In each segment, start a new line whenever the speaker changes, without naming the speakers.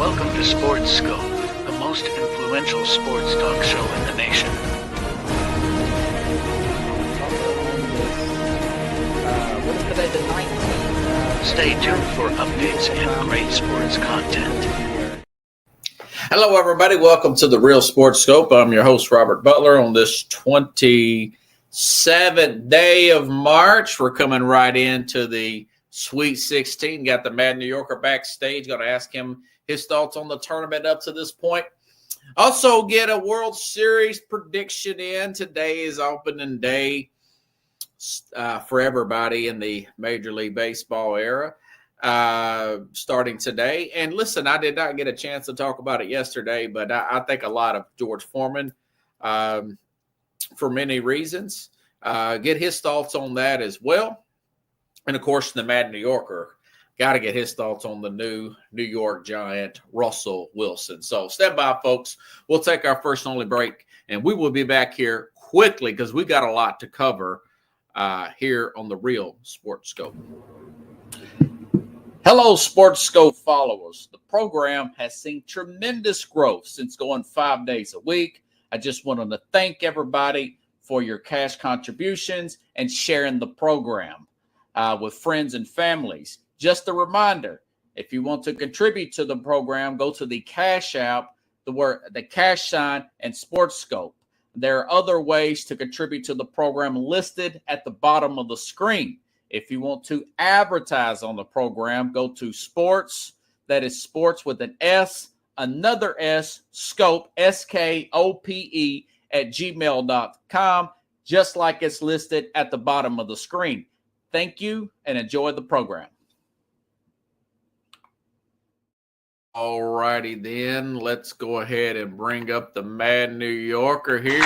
Welcome to Sports Scope, the most influential sports talk show in the nation.
What is today, the 19th?
Stay tuned for updates and great sports content.
Hello, everybody. Welcome to the Real Sports Scope. I'm your host, Robert Butler. On this 27th day of March, we're coming right into the Sweet 16. Got the Mad New Yorker backstage. Going to ask him his thoughts on the tournament up to this point. Also get a World Series prediction in. Today is opening day for everybody in the Major League Baseball era, starting today. And listen, I did not get a chance to talk about it yesterday, but I think a lot of George Foreman for many reasons. Get his thoughts on that as well. And, of course, the Mad New Yorker, got to get his thoughts on the new New York Giant, Russell Wilson. So stand by, folks. We'll take our first and only break, and we will be back here quickly because we got a lot to cover here on the Real Sports Scope. Hello, Sports Scope followers. The program has seen tremendous growth since going 5 days a week. I just wanted to thank everybody for your cash contributions and sharing the program with friends and families. Just a reminder, if you want to contribute to the program, go to the Cash App, the cash sign, and Sports Scope. There are other ways to contribute to the program listed at the bottom of the screen. If you want to advertise on the program, go to sports, that is sports with an S, another S, scope, SKOPE, at gmail.com, just like it's listed at the bottom of the screen. Thank you and enjoy the program. All righty then, let's go ahead and bring up the Mad New Yorker here.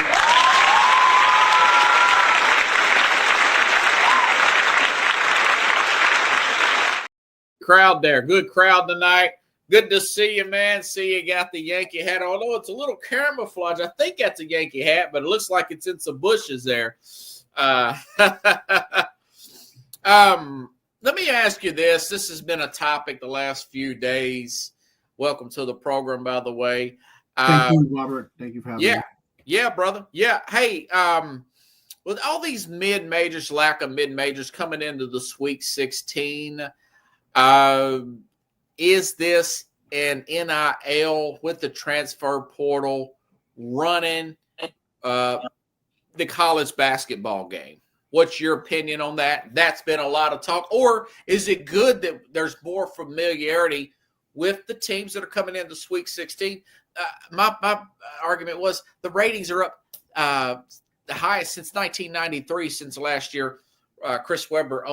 Crowd there, good crowd tonight. Good to see you, man. See you got the Yankee hat, although it's a little camouflage. I think that's a Yankee hat, but it looks like it's in some bushes there. Let me ask you this. This has been a topic the last few days. Welcome to the program, by the way.
Thank you, Robert. Thank you for having me.
Yeah, brother. Yeah. Hey, with all these mid-majors, lack of mid-majors coming into the Sweet 16, is this an NIL with the transfer portal running the college basketball game? What's your opinion on that? That's been a lot of talk. Or is it good that there's more familiarity with the teams that are coming into Sweet 16? My argument was the ratings are up the highest since 1993, since last year. Chris Webber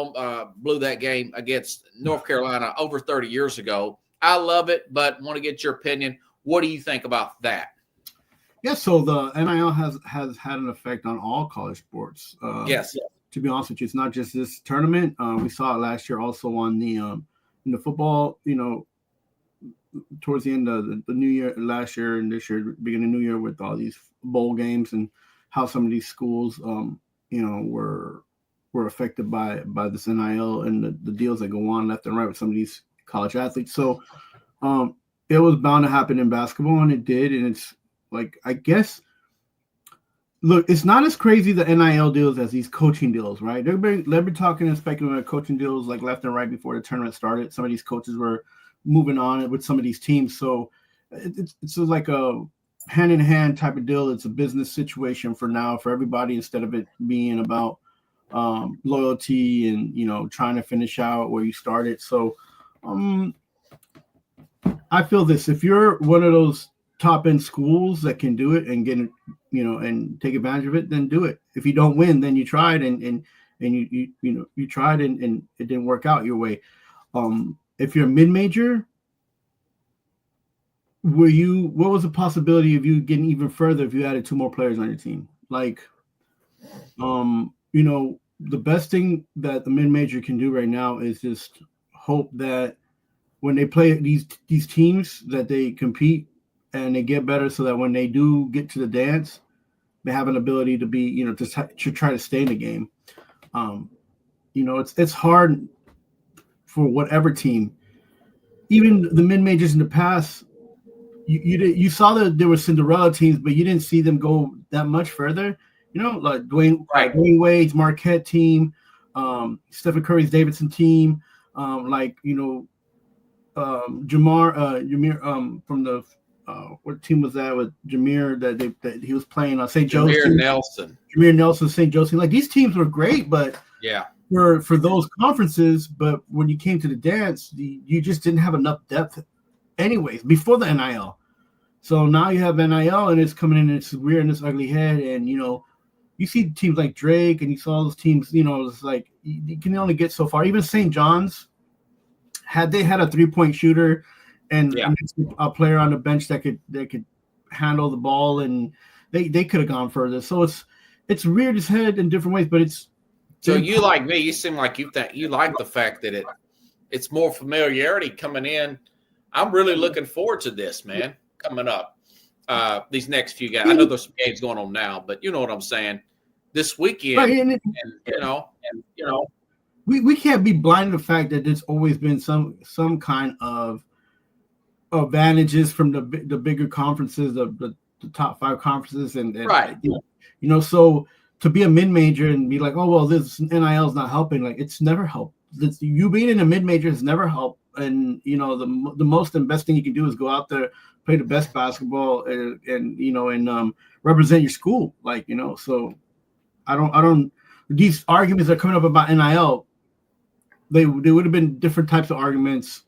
blew that game against North Carolina over 30 years ago. I love it, but want to get your opinion. What do you think about that?
Yeah, so the NIL has had an effect on all college sports.
Yes.
To be honest with you, it's not just this tournament. We saw it last year also on the in the football, towards the end of the new year, last year and this year, beginning of the new year, with all these bowl games and how some of these schools, were affected by this NIL and the deals that go on left and right with some of these college athletes. So it was bound to happen in basketball, and it did. And it's like, I guess, look, it's not as crazy, the NIL deals, as they's coaching deals, right? They've been talking and speculating about coaching deals like left and right before the tournament started. Some of these coaches were moving on with some of these teams. So it's like a hand-in-hand type of deal. It's a business situation for now for everybody, instead of it being about loyalty and, trying to finish out where you started. So I feel this: if you're one of those top end schools that can do it and get it, and take advantage of it, then do it. If you don't win, then you tried and you tried and it didn't work out your way. If you're a mid-major, what was the possibility of you getting even further if you added 2 more players on your team? Like, the best thing that the mid-major can do right now is just hope that when they play these teams, that they compete and they get better, so that when they do get to the dance, they have an ability to be, to try to stay in the game. It's hard for whatever team. Even the mid-majors in the past, you saw that there were Cinderella teams, but you didn't see them go that much further. You know, like Dwayne Wade's Marquette team, Stephen Curry's Davidson team, Jameer from the what team was that with Jameer that he was playing on St. Joe's? Jameer Nelson, St. Joe's team. Like these teams were great, but for those conferences, but when you came to the dance, you just didn't have enough depth anyways before the NIL. So now you have NIL and it's coming in and it's rearing its ugly head, and you see teams like Drake and you saw those teams, it's like you can only get so far. Even St. John's, had they had a 3-point shooter and a player on the bench that could handle the ball, and they could have gone further. So it's reared its head in different ways, but it's
so you like me, you seem like you like the fact that it's more familiarity coming in. I'm really looking forward to this, man, coming up. These next few guys. I know there's some games going on now, but you know what I'm saying. This weekend,
right, we can't be blind to the fact that there's always been some kind of advantages from the bigger conferences, the top 5 conferences, and
right.
So to be a mid-major and be like, oh well, this NIL is not helping. Like it's never helped. You being in a mid-major has never helped. And the most and best thing you can do is go out there, play the best basketball, and represent your school. So I don't. These arguments are coming up about NIL. They would have been different types of arguments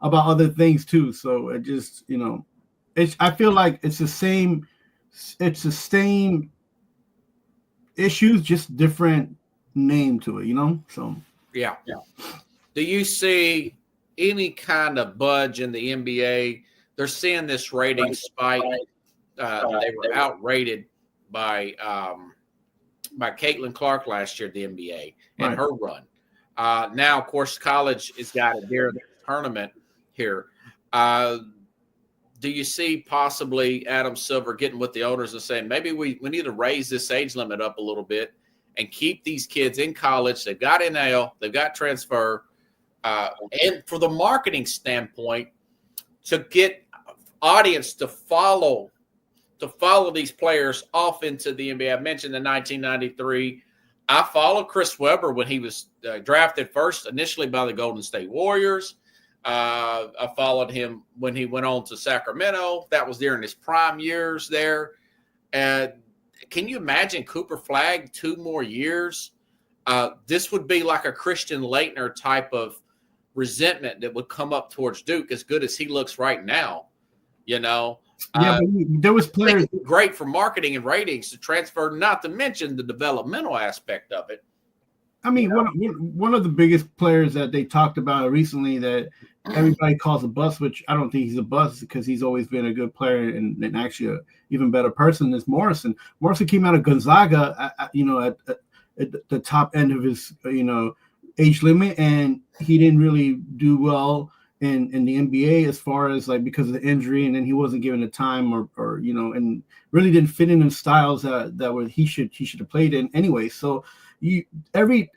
about other things too. So it just I feel like it's the same issues, just different name to it. So
yeah. Do you see any kind of budge in the NBA? They're seeing this rating spike. They were outrated by Caitlin Clark last year at the NBA and her run. Now, of course, college has got a their tournament here. Do you see possibly Adam Silver getting with the owners and saying maybe we need to raise this age limit up a little bit and keep these kids in college? They've got NIL, they've got transfer. And for the marketing standpoint, to get audience to follow these players off into the NBA. I mentioned in 1993, I followed Chris Webber when he was drafted first initially by the Golden State Warriors. I followed him when he went on to Sacramento. That was during his prime years there. And can you imagine Cooper Flagg 2 more years? This would be like a Christian Laettner type of resentment that would come up towards Duke, as good as he looks right now. But
there was players
great for marketing and ratings to transfer, not to mention the developmental aspect of it.
I mean, one of the biggest players that they talked about recently that everybody calls a bust, which I don't think he's a bust because he's always been a good player and actually an even better person, is Morrison. Morrison came out of Gonzaga, at the top end of his, age limit, and he didn't really do well in the NBA as far as because of the injury, and then he wasn't given the time or and really didn't fit in styles that he should have played in anyway. So every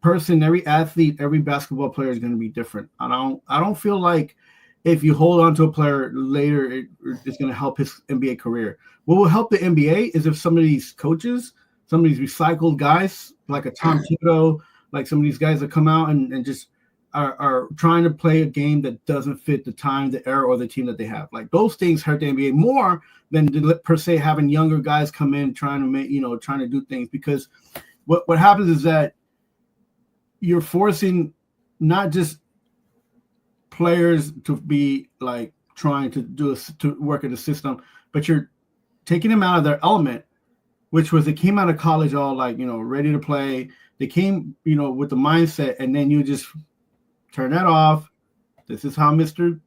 person, every athlete, every basketball player is going to be different. I don't feel like if you hold on to a player later, it's going to help his NBA career. What will help the NBA is if some of these coaches, some of these recycled guys, like a Tom Thibodeau, like some of these guys that come out and just are trying to play a game that doesn't fit the time, the era, or the team that they have. Like those things hurt the NBA more than per se having younger guys come in trying to do things. Because what happens is that you're forcing not just players to be trying to work in the system, but you're taking them out of their element, which was they came out of college all ready to play. They came with the mindset, and then you just turn that off. This is how Mr.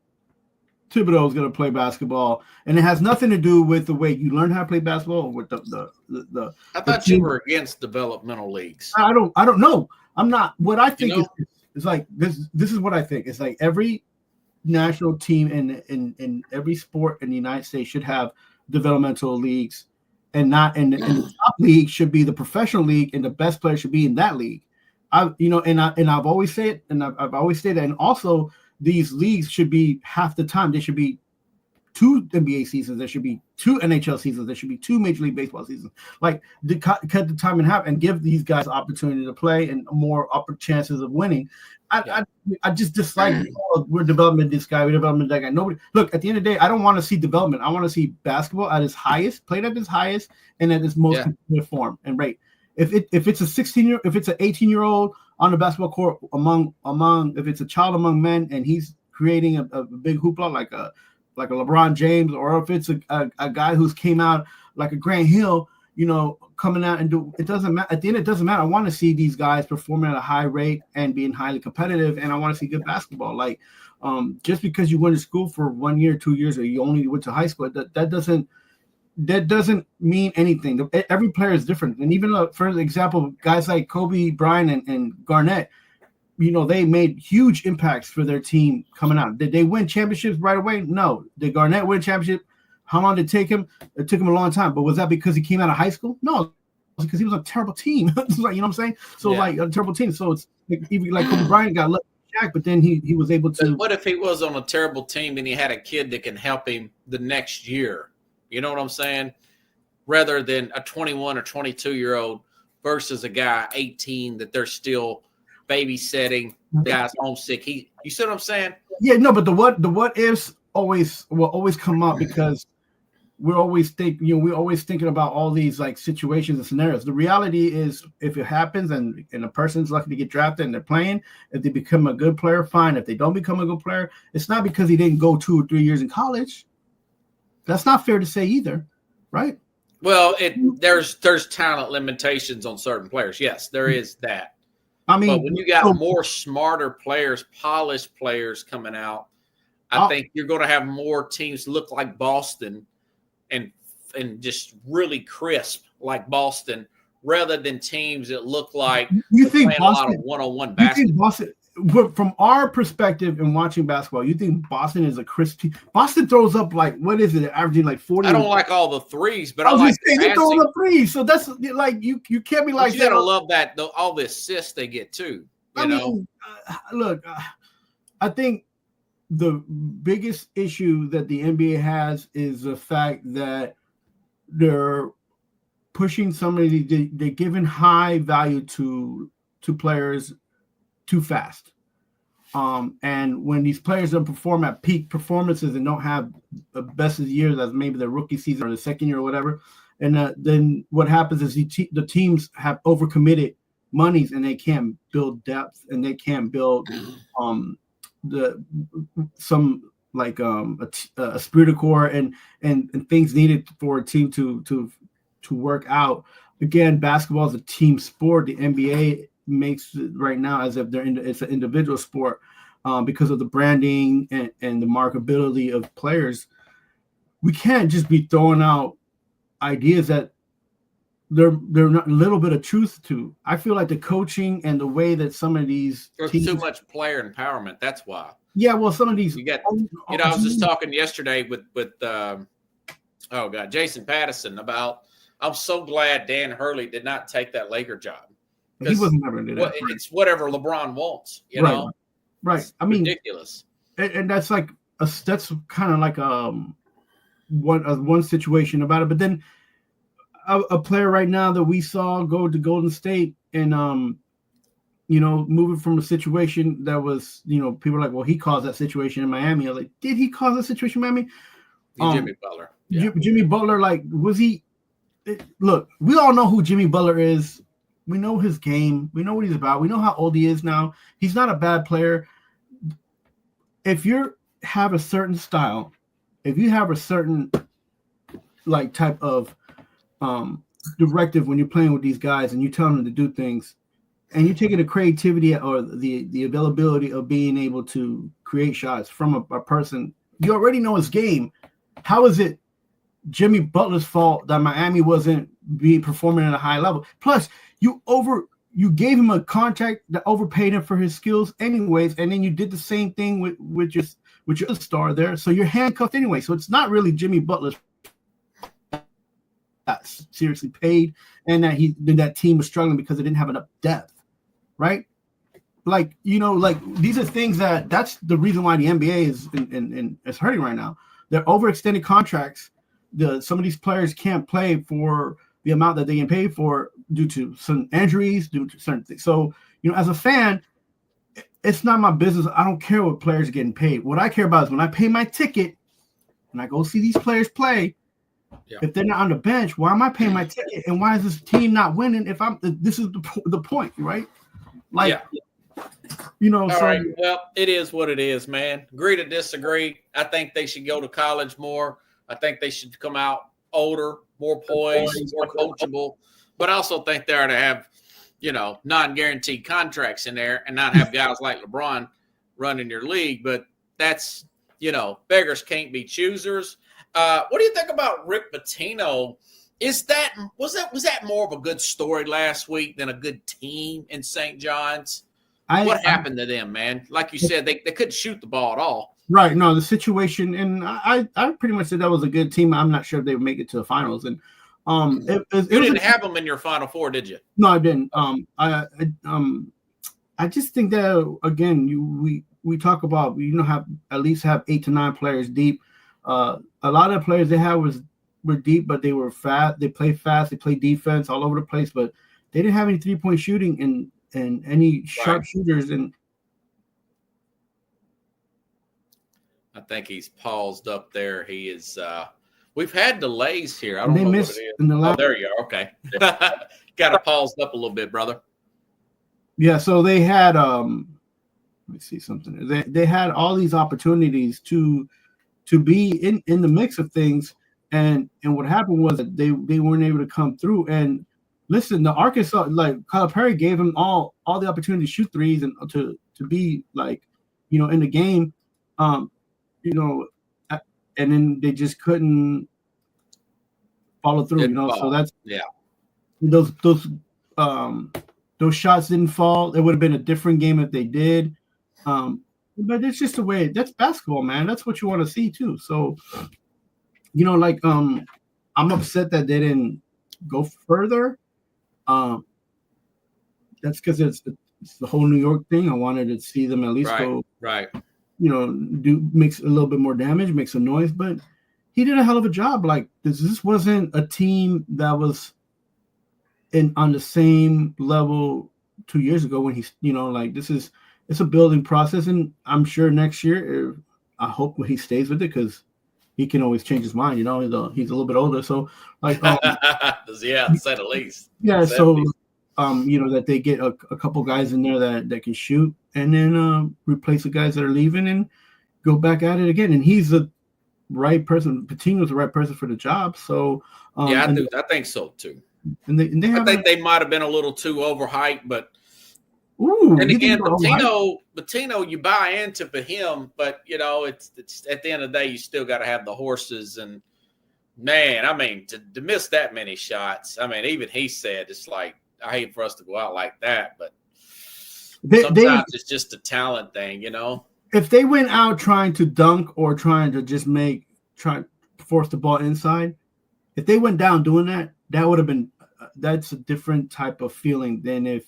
Thibodeau is going to play basketball, and it has nothing to do with the way you learn how to play basketball or with the.
I thought you were against developmental leagues.
I don't know. I'm not. What I think is like this. This is what I think. It's like every national team in every sport in the United States should have developmental leagues, and not in the top league should be the professional league, and the best player should be in that league. I've always said, and I've always said that, and also these leagues should be half the time. They should be 2 NBA seasons. There should be 2 NHL seasons. There should be 2 Major League Baseball seasons. Like, cut the time in half and give these guys the opportunity to play and more upper chances of winning. I just dislike, we're developing this guy, we're developing that guy. Nobody, look, at the end of the day, I don't want to see development. I want to see basketball at its highest, played at its highest, and at its most competitive form and rate. If it's a 16-year, if it's an 18-year-old on the basketball court among if it's a child among men and he's creating a big hoopla like a LeBron James, or if it's a guy who's came out like a Grant Hill, coming out and do, it doesn't matter. At the end, it doesn't matter. I want to see these guys performing at a high rate and being highly competitive, and I want to see good basketball. Like, just because you went to school for 1 year, 2 years, or you only went to high school, that doesn't mean anything. Every player is different, and even for example, guys like Kobe Bryant and Garnett, they made huge impacts for their team coming out. Did they win championships right away? No. Did Garnett win a championship? How long did it take him? It took him a long time. But was that because he came out of high school? No, it was because he was a terrible team. Like, you know what I'm saying? So like a terrible team. So it's even like Kobe Bryant got lucky, but then he was able to.
But what if he was on a terrible team and he had a kid that can help him the next year? You know what I'm saying? Rather than a 21 or 22-year-old versus a guy 18 that they're still babysitting, the guy's homesick. You see what I'm saying?
Yeah, no, but the what ifs will always come up because we're always thinking about all these like situations and scenarios. The reality is, if it happens and a person's lucky to get drafted and they're playing, if they become a good player, fine. If they don't become a good player, it's not because he didn't go 2 or 3 years in college. That's not fair to say either, right?
Well, there's talent limitations on certain players. Yes, there is that.
I mean,
but when you got more smarter players, polished players coming out, I think you're going to have more teams look like Boston and just really crisp like Boston, rather than teams that look like
you think Boston,
a lot of one-on-one basketball.
From our perspective in watching basketball, you think Boston is a crisp team? Boston throws up like, what is it, averaging like 40?
I don't like all the threes, but I
was
like
saying, they throw up threes. So that's like you can't be like,
you gotta love that all the assists they get too.
Look, I think the biggest issue that the NBA has is the fact that they're pushing somebody, they're giving high value to players too fast. And when these players don't perform at peak performances and don't have the best of years as maybe their rookie season or the second year or whatever, and then what happens is the teams have overcommitted monies and they can't build depth and they can't build a spirit of core and things needed for a team to work out. Again, basketball is a team sport. The NBA makes it right now as if it's an individual sport because of the branding and the marketability of players. We can't just be throwing out ideas that they're not a little bit of truth to. I feel like the coaching and the way that some of these
there's
teams,
too much player empowerment. That's why.
Yeah, well, some of these
I was just talking yesterday with Jason Patterson about. I'm so glad Dan Hurley did not take that Laker job.
He wasn't never going to do that.
It's whatever LeBron wants, you know.
Right. I mean,
ridiculous.
And that's like that's kind of like one situation about it. But then a player right now that we saw go to Golden State and moving from a situation that was, people are like, well, he caused that situation in Miami. I was like, did he cause that situation in Miami?
Jimmy Butler. Yeah.
Jimmy Butler, like, was he? Look, we all know who Jimmy Butler is. We know his game. We know what he's about. We know how old he is now. He's not a bad player. If you have a certain style, if you have a certain like type of directive when you're playing with these guys and you tell them to do things, and you're taking the creativity or the availability of being able to create shots from a person, you already know his game. How is it Jimmy Butler's fault that Miami wasn't performing at a high level? Plus, you gave him a contract that overpaid him for his skills anyways, and then you did the same thing with your star there. So you're handcuffed anyway. So it's not really Jimmy Butler's that's seriously paid, and that team was struggling because they didn't have enough depth, right? Like these are things that's the reason why the NBA is is hurting right now. they're overextended contracts. Some of these players can't play for the amount that they get paid for due to some injuries, due to certain things. So, as a fan, it's not my business. I don't care what players are getting paid. What I care about is when I pay my ticket and I go see these players play, if they're not on the bench, why am I paying my ticket? And why is this team not winning? This is the point, right?
All right. Well, it is what it is, man. Agree to disagree. I think they should go to college more. I think they should come out older, more poised, more coachable. But I also think they are to have, non-guaranteed contracts in there and not have guys like LeBron running your league. But that's, beggars can't be choosers. What do you think about Rick Pitino? Was that more of a good story last week than a good team in St. John's? What happened to them, man? Like you said, they couldn't shoot the ball at all.
Right. No, the situation, and I pretty much said that was a good team. I'm not sure if they would make it to the finals. And
you didn't have them in your Final Four, did you?
No, I didn't. I just think that again, we talk about have at least have 8 to 9 players deep. A lot of the players they had were deep, but they were fast. They play fast. They play defense all over the place, but they didn't have any 3-point shooting and any sharp shooters. And
I think he's paused up there. He is. We've had delays here. I don't know what it is. There you are. Okay, got it paused up a little bit, brother.
Yeah. So they had. Let me see something. They had all these opportunities to be in the mix of things, and what happened was that they weren't able to come through. And listen, the Arkansas, like Calipari gave them all the opportunity to shoot threes and to be in the game, and then they just couldn't follow through. So that's those shots didn't fall. It would have been a different game if they did. But it's just the way that's basketball, man. That's what you want to see too. So, I'm upset that they didn't go further. That's because it's the whole New York thing. I wanted to see them at least go right. Makes a little bit more damage, make some noise, but he did a hell of a job. Like this wasn't a team that was on the same level 2 years ago when he's, it's a building process, and I'm sure next year, I hope he stays with it because he can always change his mind. He's a little bit older, so
to say the least.
Yeah, so that they get a couple guys in there that can shoot, and then replace the guys that are leaving and go back at it again. And he's the right person. Pitino's the right person for the job. So
I think so too.
And I
think they might have been a little too overhyped, but.
Ooh,
and again, Pitino, you buy into for him, but it's at the end of the day, you still got to have the horses. And man, I mean, to miss that many shots, I mean, even he said it's like I hate for us to go out like that, but sometimes it's just a talent thing,
If they went out trying to dunk or trying to just try to force the ball inside, if they went down doing that, that would have been that's a different type of feeling than if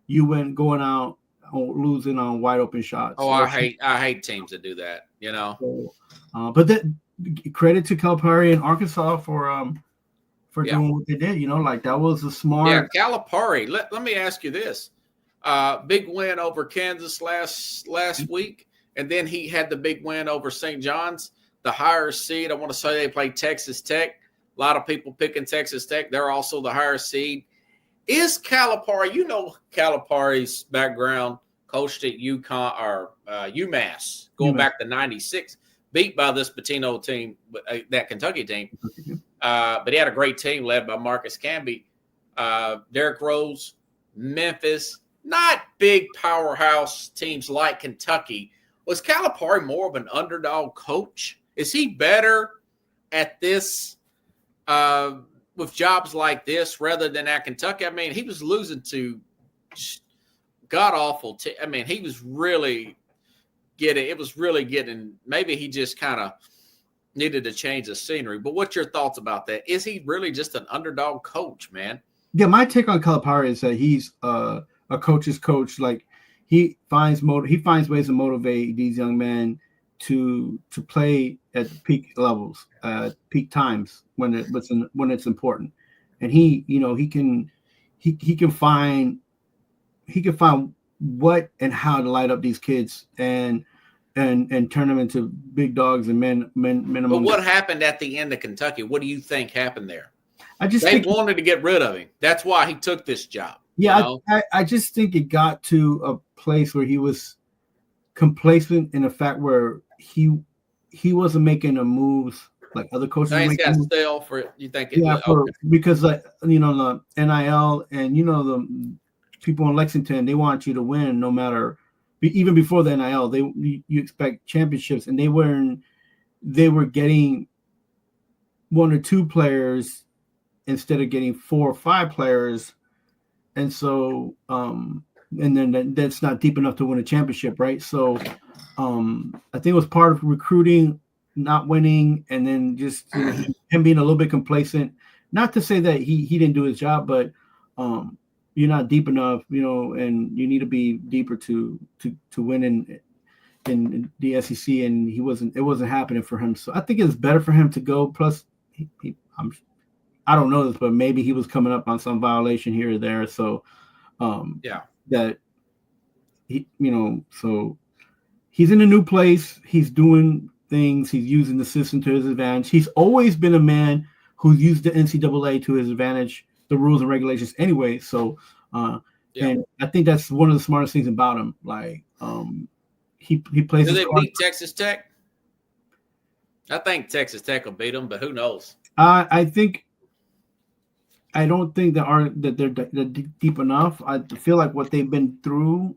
you went going out losing on wide open shots.
Oh, I hate teams that do that,
So, but that credit to Calipari and Arkansas for doing what they did. That was a smart.
Yeah, Calipari. Let me ask you this: big win over Kansas last week, and then he had the big win over St. John's, the higher seed. I want to say they played Texas Tech. A lot of people picking Texas Tech. They're also the higher seed. Is Calipari, Calipari's background, coached at UConn or UMass going back to 96, beat by this Pitino team, that Kentucky team. But he had a great team led by Marcus Camby, Derrick Rose, Memphis, not big powerhouse teams like Kentucky. Was Calipari more of an underdog coach? Is he better at this with jobs like this rather than at Kentucky? I mean, he was losing to god-awful I mean, he was really getting – maybe he just kind of needed to change the scenery. But what's your thoughts about that? Is he really just an underdog coach, man?
Yeah, my take on Calipari is that he's a coach's coach. Like, he finds ways to motivate these young men to play at peak levels, peak times when it's important, and he can find what and how to light up these kids and turn them into big dogs and men.
But what happened at the end of Kentucky? What do you think happened there?
They
wanted to get rid of him. That's why he took this job.
Yeah,
you know?
I just think it got to a place where he was complacent in the fact where he wasn't making the moves like other coaches.
He's got stale for you think?
Because the NIL and the people in Lexington, they want you to win no matter. Even before the NIL, you expect championships, and they were getting 1 or 2 players instead of getting 4 or 5 players, and so and then that's not deep enough to win a championship, right? So I think it was part of recruiting, not winning, and then just him being a little bit complacent. Not to say that he didn't do his job, but you're not deep enough, and you need to be deeper to win in the SEC, and it wasn't happening for him. So I think it's better for him to go. Plus, I don't know this, but maybe he was coming up on some violation here or there. So that he, so he's in a new place. He's doing things. He's using the system to his advantage. He's always been a man who's used the NCAA to his advantage, the rules and regulations anyway. So, and I think that's one of the smartest things about him. Like, he plays.
Do they beat Texas Tech? I think Texas Tech will beat them, but who knows?
I don't think that they're deep enough. I feel like what they've been through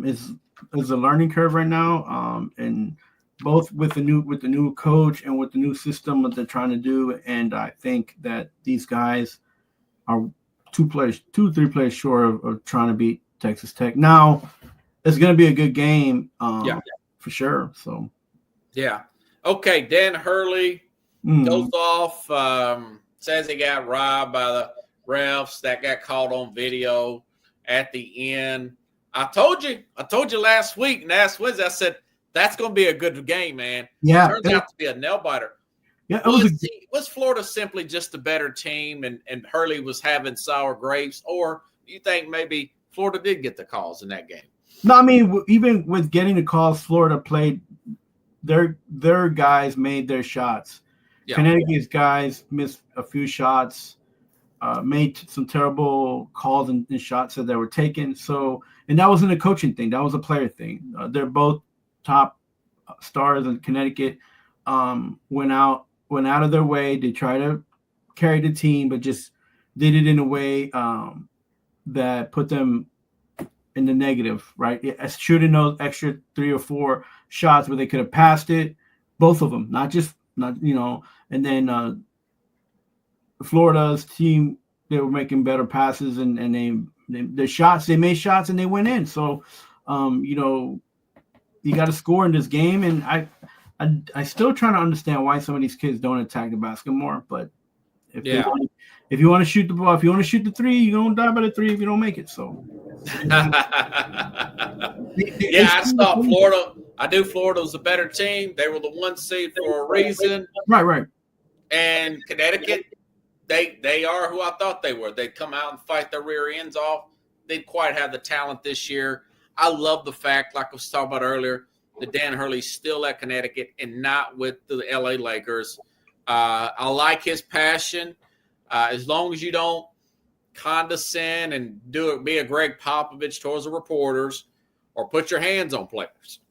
is a learning curve right now, and both with the new coach and with the new system that they're trying to do. And I think that these guys are 2 or 3 players short of trying to beat Texas Tech. Now it's going to be a good game, for sure. So,
okay. Dan Hurley goes off. Says he got robbed by the refs. That got caught on video at the end. I told you last week, and last Wednesday, I said that's going to be a good game, man.
Yeah,
turns out to be a nail biter.
Yeah,
was Florida simply just a better team, and Hurley was having sour grapes, or do you think maybe Florida did get the calls in that game?
No, I mean, even with getting the calls, Florida played. Their guys made their shots. Yeah. Connecticut's guys missed a few shots, made some terrible calls and shots that were taken. So, and that wasn't a coaching thing; that was a player thing. They're both top stars in Connecticut. Went out of their way to try to carry the team, but just did it in a way that put them in the negative, right? Shooting those extra 3 or 4 shots where they could have passed it, both of them, not and then Florida's team, they were making better passes and they made shots and they went in. So, you got to score in this game. And I still trying to understand why some of these kids don't attack the basket more, but if you want to shoot the ball, if you want to shoot the 3, you're going to die by the 3 if you don't make it. So,
I saw Florida. I knew Florida was a better team. They were the 1 seed for a reason.
Right.
And Connecticut, they are who I thought they were. They'd come out and fight their rear ends off. They didn't quite have the talent this year. I love the fact, like I was talking about earlier, that Dan Hurley's still at Connecticut and not with the LA Lakers. I like his passion. As long as you don't condescend and be a Greg Popovich towards the reporters or put your hands on players.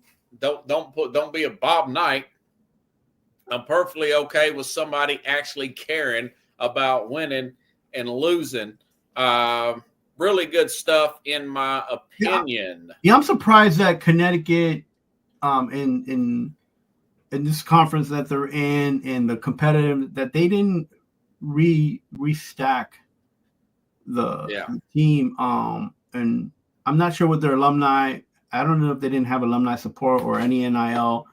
Don't be a Bob Knight. I'm perfectly okay with somebody actually caring about winning and losing. Really good stuff in my opinion.
Yeah, I'm surprised that Connecticut in this conference that they're in the competitive that they didn't restack the team. And I'm not sure what their alumni. I don't know if they didn't have alumni support or any NIL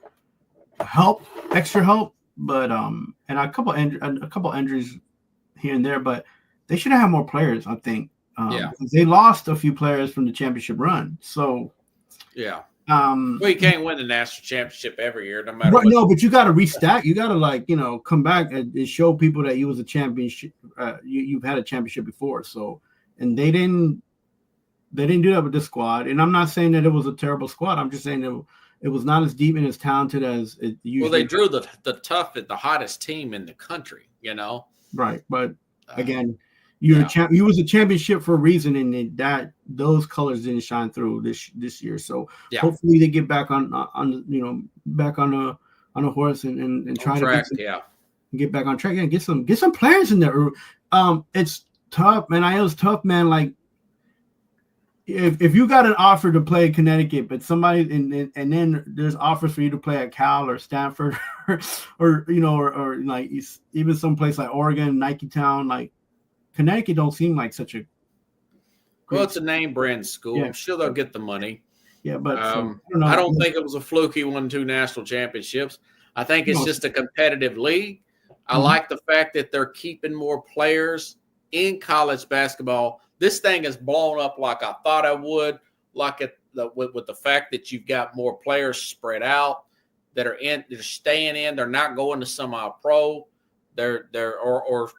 extra help, but and a couple injuries here and there, but they should have had more players, I think. They lost a few players from the championship run. So
Well, you can't win the national championship every year, no matter
Right,
what.
no, but you got to restack. You got to come back and show people that you was a championship. You've had a championship before. So, and they didn't do that with this squad. And I'm not saying that it was a terrible squad. I'm just saying that it was not as deep and as talented as it usually.
Well, they drew the the hottest team in the country.
Right, but again, you was a championship for a reason, and that those colors didn't shine through this year. So hopefully they get back on back on a horse and try to get back on track and get some players in there. It's tough, man. It was tough, man. Like if you got an offer to play Connecticut, but somebody and then there's offers for you to play at Cal or Stanford or like even someplace like Oregon, Nike Town, like. Connecticut don't seem like such a.
Well, it's a name brand school. Yeah. I'm sure they'll get the money.
Yeah, but
I don't think it was a fluke he won 2 national championships. I think it's just a competitive league. I like the fact that they're keeping more players in college basketball. This thing has blown up like I thought I would. Like with the fact that you've got more players spread out that they're staying in. They're not going to semi-pro. They're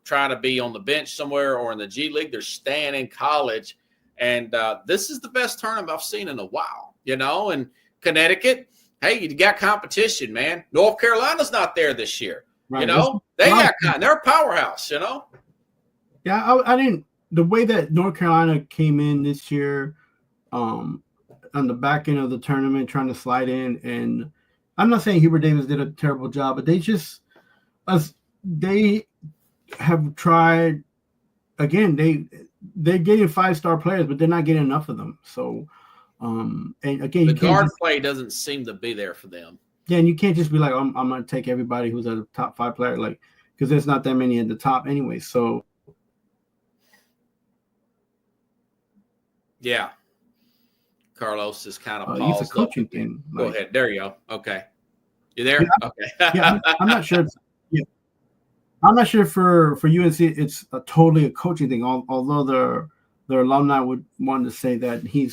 trying to be on the bench somewhere or in the G League. They're staying in college. And this is the best tournament I've seen in a while, And Connecticut, hey, you got competition, man. North Carolina's not there this year. Right. They're a powerhouse,
Yeah, I didn't – the way that North Carolina came in this year on the back end of the tournament trying to slide in, and I'm not saying Hubert Davis did a terrible job, but they just they have tried again. They're getting 5-star players, but they're not getting enough of them. So, and again,
the guard play doesn't seem to be there for them.
Yeah, and you can't just be like, I'm going to take everybody who's a top 5 player, like because there's not that many at the top anyway. So,
yeah, Carlos is kind of
paused. It's a coaching thing.
Go ahead. There you go. Okay, you there?
Yeah.
Okay.
Yeah, I'm not sure. I'm not sure for UNC it's totally a coaching thing. Although their alumni would want to say that he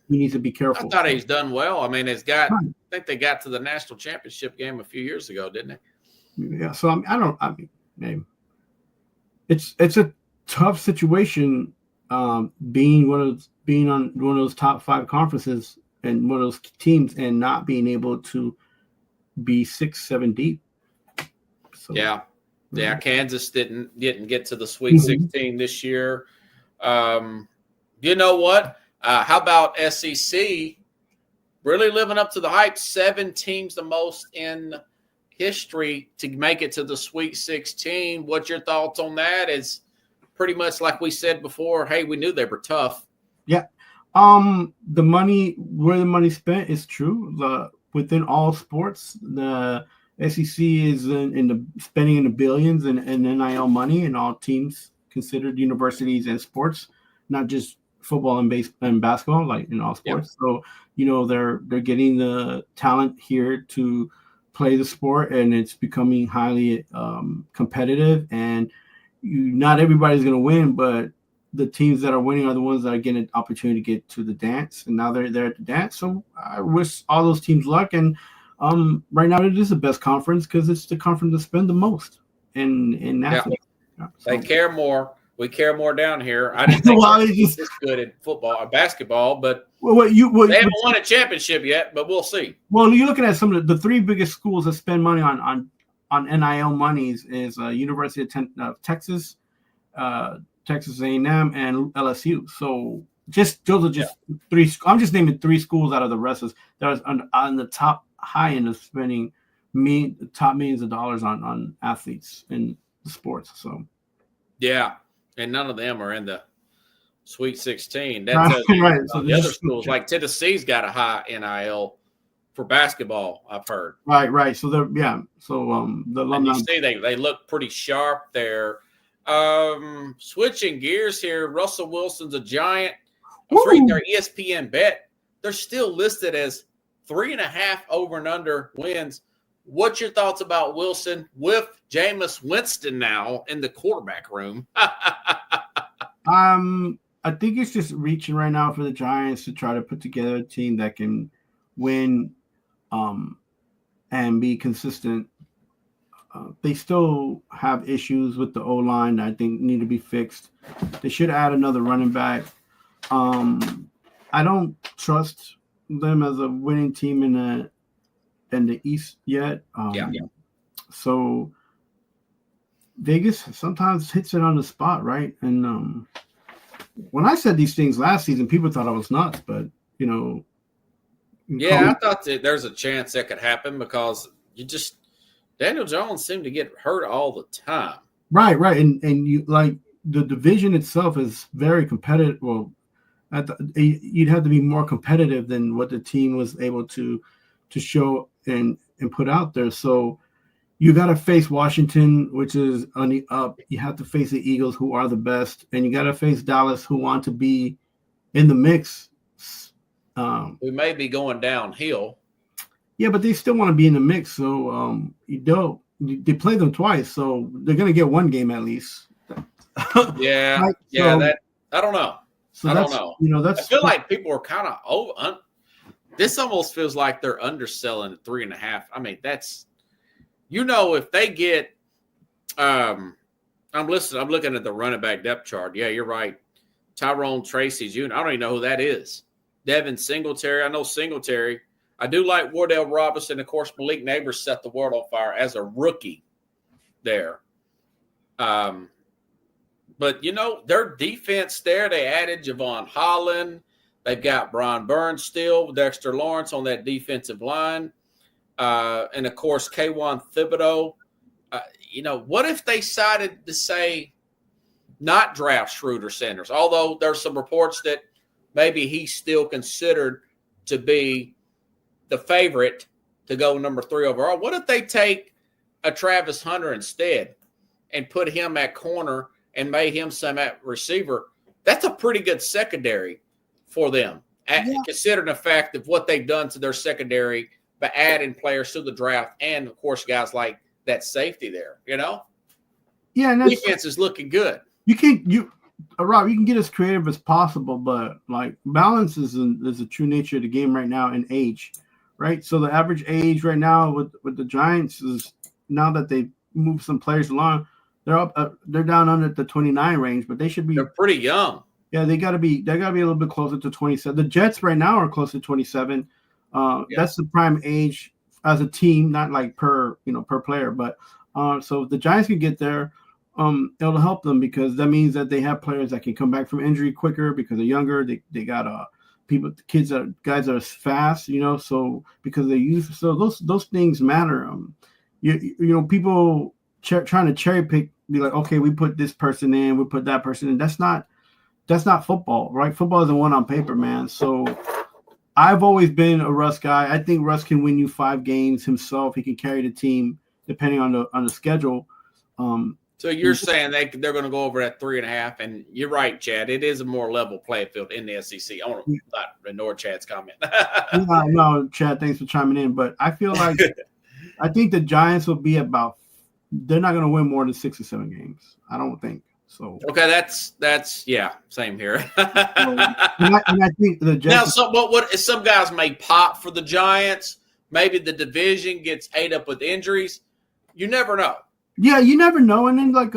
needs to be careful.
I thought he's done well. I mean, I think they got to the national championship game a few years ago, didn't they?
Yeah. So it's a tough situation being on one of those top 5 conferences and one of those teams and not being able to be 6-7 deep. So,
yeah, Kansas didn't get to the Sweet 16 this year. You know what? How about SEC really living up to the hype? 7 teams, the most in history to make it to the Sweet 16. What's your thoughts on that? It's pretty much like we said before. Hey, we knew they were tough.
Yeah. The money, where the money spent is true. Within all sports, the SEC is spending in the billions in NIL money, and all teams considered universities and sports, not just football and basketball, like in all sports. Yep. So they're getting the talent here to play the sport, and it's becoming highly competitive. And not everybody's going to win, but the teams that are winning are the ones that are getting an opportunity to get to the dance, and now they're there at the dance. So I wish all those teams luck. And right now it is the best conference because it's the conference that spend the most in athletics.
Yeah. So. They care more. We care more down here. I didn't think it's good at football or basketball, but they haven't won a championship yet. But we'll see.
Well, you're looking at some of the 3 biggest schools that spend money on NIL monies is University of Texas, Texas A&M, and LSU. So those are just 3. I'm just naming 3 schools out of the rest that are on the top high end of spending top millions of dollars on athletes in the sports. So
and none of them are in the Sweet 16.
Right.
So the other schools like Tennessee's got a high NIL for basketball, I've heard.
Right. So the alumni,
you see they look pretty sharp there. Switching gears here, Russell Wilson's a Giant. Their ESPN bet. They're still listed as 3.5 over and under wins. What's your thoughts about Wilson with Jameis Winston now in the quarterback room?
I think it's just reaching right now for the Giants to try to put together a team that can win, and be consistent. They still have issues with the O-line that I think need to be fixed. They should add another running back. I don't trust them as a winning team in the East yet. So Vegas sometimes hits it on the spot, right? And when I said these things last season, people thought I was nuts, but
I thought that there's a chance that could happen because Daniel Jones seemed to get hurt all the time.
Right, and you like the division itself is very competitive. Well, you'd have to be more competitive than what the team was able to show and put out there. So you got to face Washington, which is on the up. You have to face the Eagles, who are the best, and you got to face Dallas, who want to be in the mix.
We may be going downhill.
Yeah, but they still want to be in the mix. So they play them twice, so they're going to get one game at least.
Yeah,
right?
that I don't know.
So
I don't know.
That's.
I feel like people are kind of over. This almost feels like they're underselling at 3.5. I mean, that's if they get. I'm looking at the running back depth chart. Yeah, you're right. Tyrone Tracy Jr. I don't even know who that is. Devin Singletary. I know Singletary. I do like Wardell Robinson. Of course, Malik Neighbors set the world on fire as a rookie there. But, their defense there, they added Javon Holland. They've got Brian Burns still, Dexter Lawrence on that defensive line. And, of course, Kayvon Thibodeau. What if they decided to say not draft Schroeder Sanders, although there's some reports that maybe he's still considered to be the favorite to go number 3 overall. What if they take a Travis Hunter instead and put him at corner and made him some at receiver? That's a pretty good secondary for them, considering the fact of what they've done to their secondary by adding players to the draft and, of course, guys like that safety there,
Yeah, and
defense is looking good.
Rob, you can get as creative as possible, but like balance is a true nature of the game right now in age, right? So the average age right now with the Giants is, now that they moved some players along, they're down under the 29 range, but they're
pretty young.
Yeah, they gotta be a little bit closer to 27. The Jets right now are close to 27. That's the prime age as a team, not like per player, but so if the Giants can get there, it'll help them because that means that they have players that can come back from injury quicker because they're younger. They got guys that are fast, so because they use, so those things matter. People trying to cherry pick, be like, okay, we put this person in, we put that person in. That's not football, right? Football isn't one on paper, man. So I've always been a Russ guy. I think Russ can win you 5 games himself. He can carry the team depending on the schedule.
So you're saying they're going to go over at 3.5, and you're right, Chad. It is a more level playing field in the SEC. I want to not ignore Chad's comment.
No, Chad, thanks for chiming in. But I feel like I think the Giants will be they're not going to win more than 6 or 7 games. I don't think so.
Okay, that's same here.
and I think the Giants.
Now, what some guys may pop for the Giants. Maybe the division gets ate up with injuries. You never know.
Yeah, you never know. And then at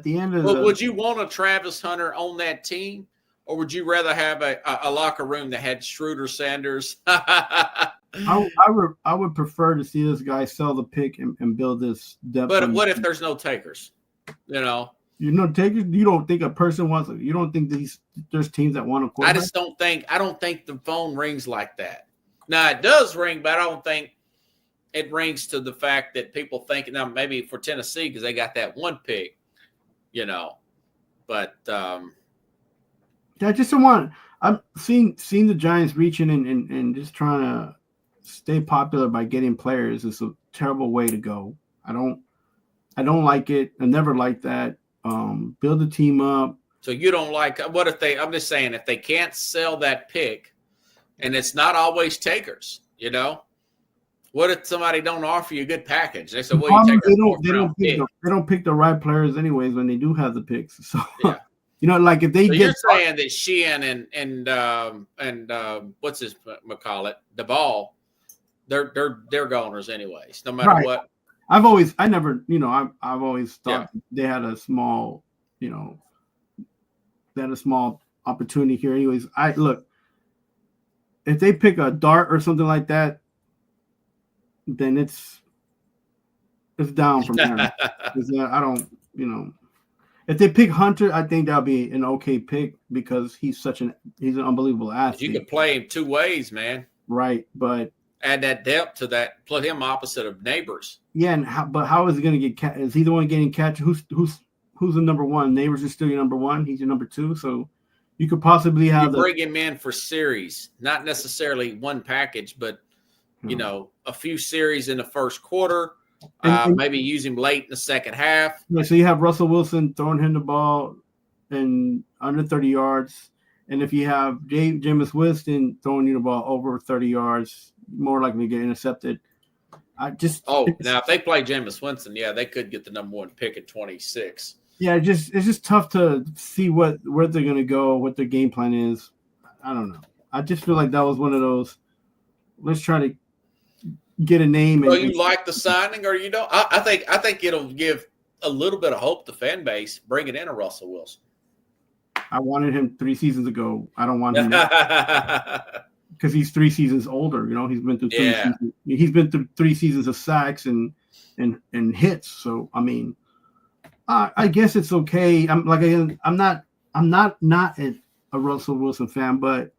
the end of
would you want a Travis Hunter on that team, or would you rather have a locker room that had Schroeder Sanders?
I would prefer to see this guy sell the pick and build this depth.
But what if there's no takers?
Takers. You don't think a person wants? You don't think there's teams that want to quarterback?
I don't think the phone rings like that. Now it does ring, but I don't think it rings to the fact that people think, now maybe for Tennessee because they got that one pick, But
I just don't want. I'm seeing the Giants reaching and just trying to stay popular by getting players is a terrible way to go. I don't like it. I never liked that. Build a team up.
So you don't like what if I'm just saying if they can't sell that pick, and it's not always takers, What if somebody don't offer you a good package? They say, "Well, you take
they don't pick the right players anyways when they do have the picks." So
yeah.
You know, like if they
So
get
you're saying that Sheehan and what's his McCall it, Duvall, they're goners anyways, no matter
right.
what.
I've always thought they had a small, opportunity here. Anyways, if they pick a dart or something like that, then it's down from there. I don't, if they pick Hunter, I think that'll be an okay pick because he's an unbelievable athlete.
You can play him two ways, man.
Right, but
add that depth to that. Put him opposite of Neighbors.
Yeah, and how is he going to get? Is he the one getting catch? Who's the number one? Neighbors is still your number one. He's your number two. So you could possibly have
bring him in for series, not necessarily one package, but a few series in the first quarter. Maybe use him late in the second half.
Yeah, so you have Russell Wilson throwing him the ball and under 30 yards. And if you have Jameis Winston throwing you the ball over 30 yards, more likely to get intercepted.
Now if they play Jameis Winston, they could get the number one pick at 26.
Yeah, it's just tough to see where they're going to go, what their game plan is. I don't know. I just feel like that was one of those, let's try to get a name.
So you like the signing or you don't? I think it'll give a little bit of hope to the fan base bringing in a Russell Wilson.
I wanted him 3 seasons ago. I don't want him because he's 3 seasons older. He's been through 3 seasons. He's been through 3 seasons of sacks and hits. So I mean, I guess it's okay. I'm not a Russell Wilson fan, but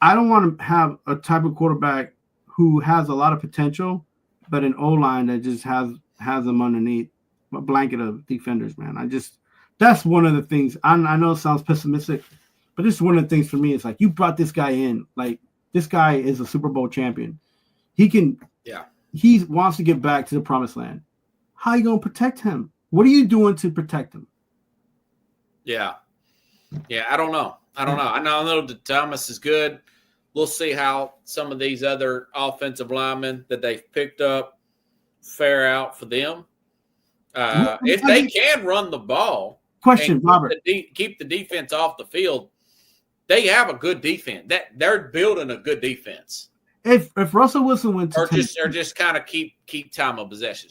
I don't want to have a type of quarterback who has a lot of potential, but an O-line that just has them underneath a blanket of defenders, man. That's one of the things. I know it sounds pessimistic, but this is one of the things for me. It's like you brought this guy in. Like this guy is a Super Bowl champion. He wants to get back to the promised land. How are you going to protect him? What are you doing to protect him?
Yeah. I don't know. I know that Thomas is good. We'll see how some of these other offensive linemen that they've picked up fare out for them. If they can run the ball,
Robert,
keep the defense off the field, they have a good defense. They're building a good defense.
If Russell Wilson went to
just kind of keep time of possession.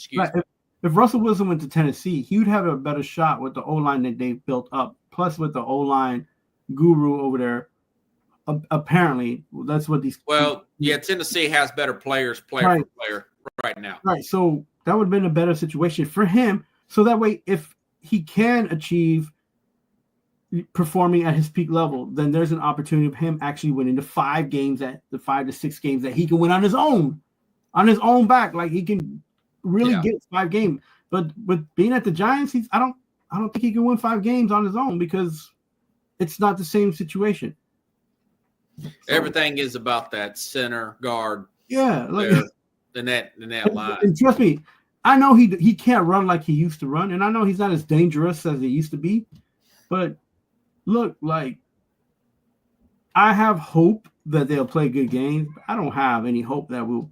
If Russell Wilson went to Tennessee, he would have a better shot with the O-line that they built up, plus with the O-line guru over there. Apparently, that's what these.
Well, Tennessee has better players, player for player right now.
Right, so that would have been a better situation for him. So that way, if he can achieve performing at his peak level, then there's an opportunity of him actually winning the 5 to 6 games that he can win on his own back. Like he can really get 5 games. But with being at the Giants, I don't think he can win 5 games on his own because it's not the same situation.
So, everything is about that center guard.
Yeah, like
in that line.
And trust me, I know he can't run like he used to run, and I know he's not as dangerous as he used to be. But look, like I have hope that they'll play good games. But I don't have any hope that we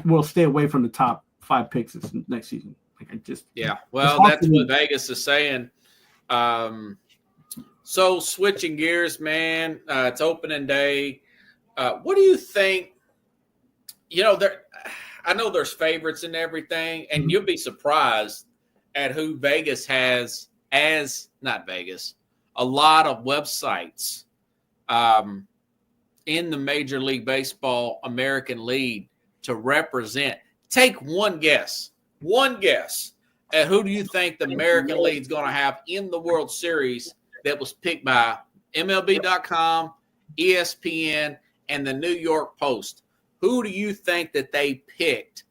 will stay away from the top 5 picks next season.
Well, that's what Vegas is saying. So switching gears, man, it's opening day. What do you think? I know there's favorites and everything, and you'll be surprised at who Vegas has a lot of websites in the Major League Baseball American League to represent. Take one guess at who do you think the American League is going to have in the World Series that was picked by MLB.com, ESPN, and the New York Post. Who do you think that they picked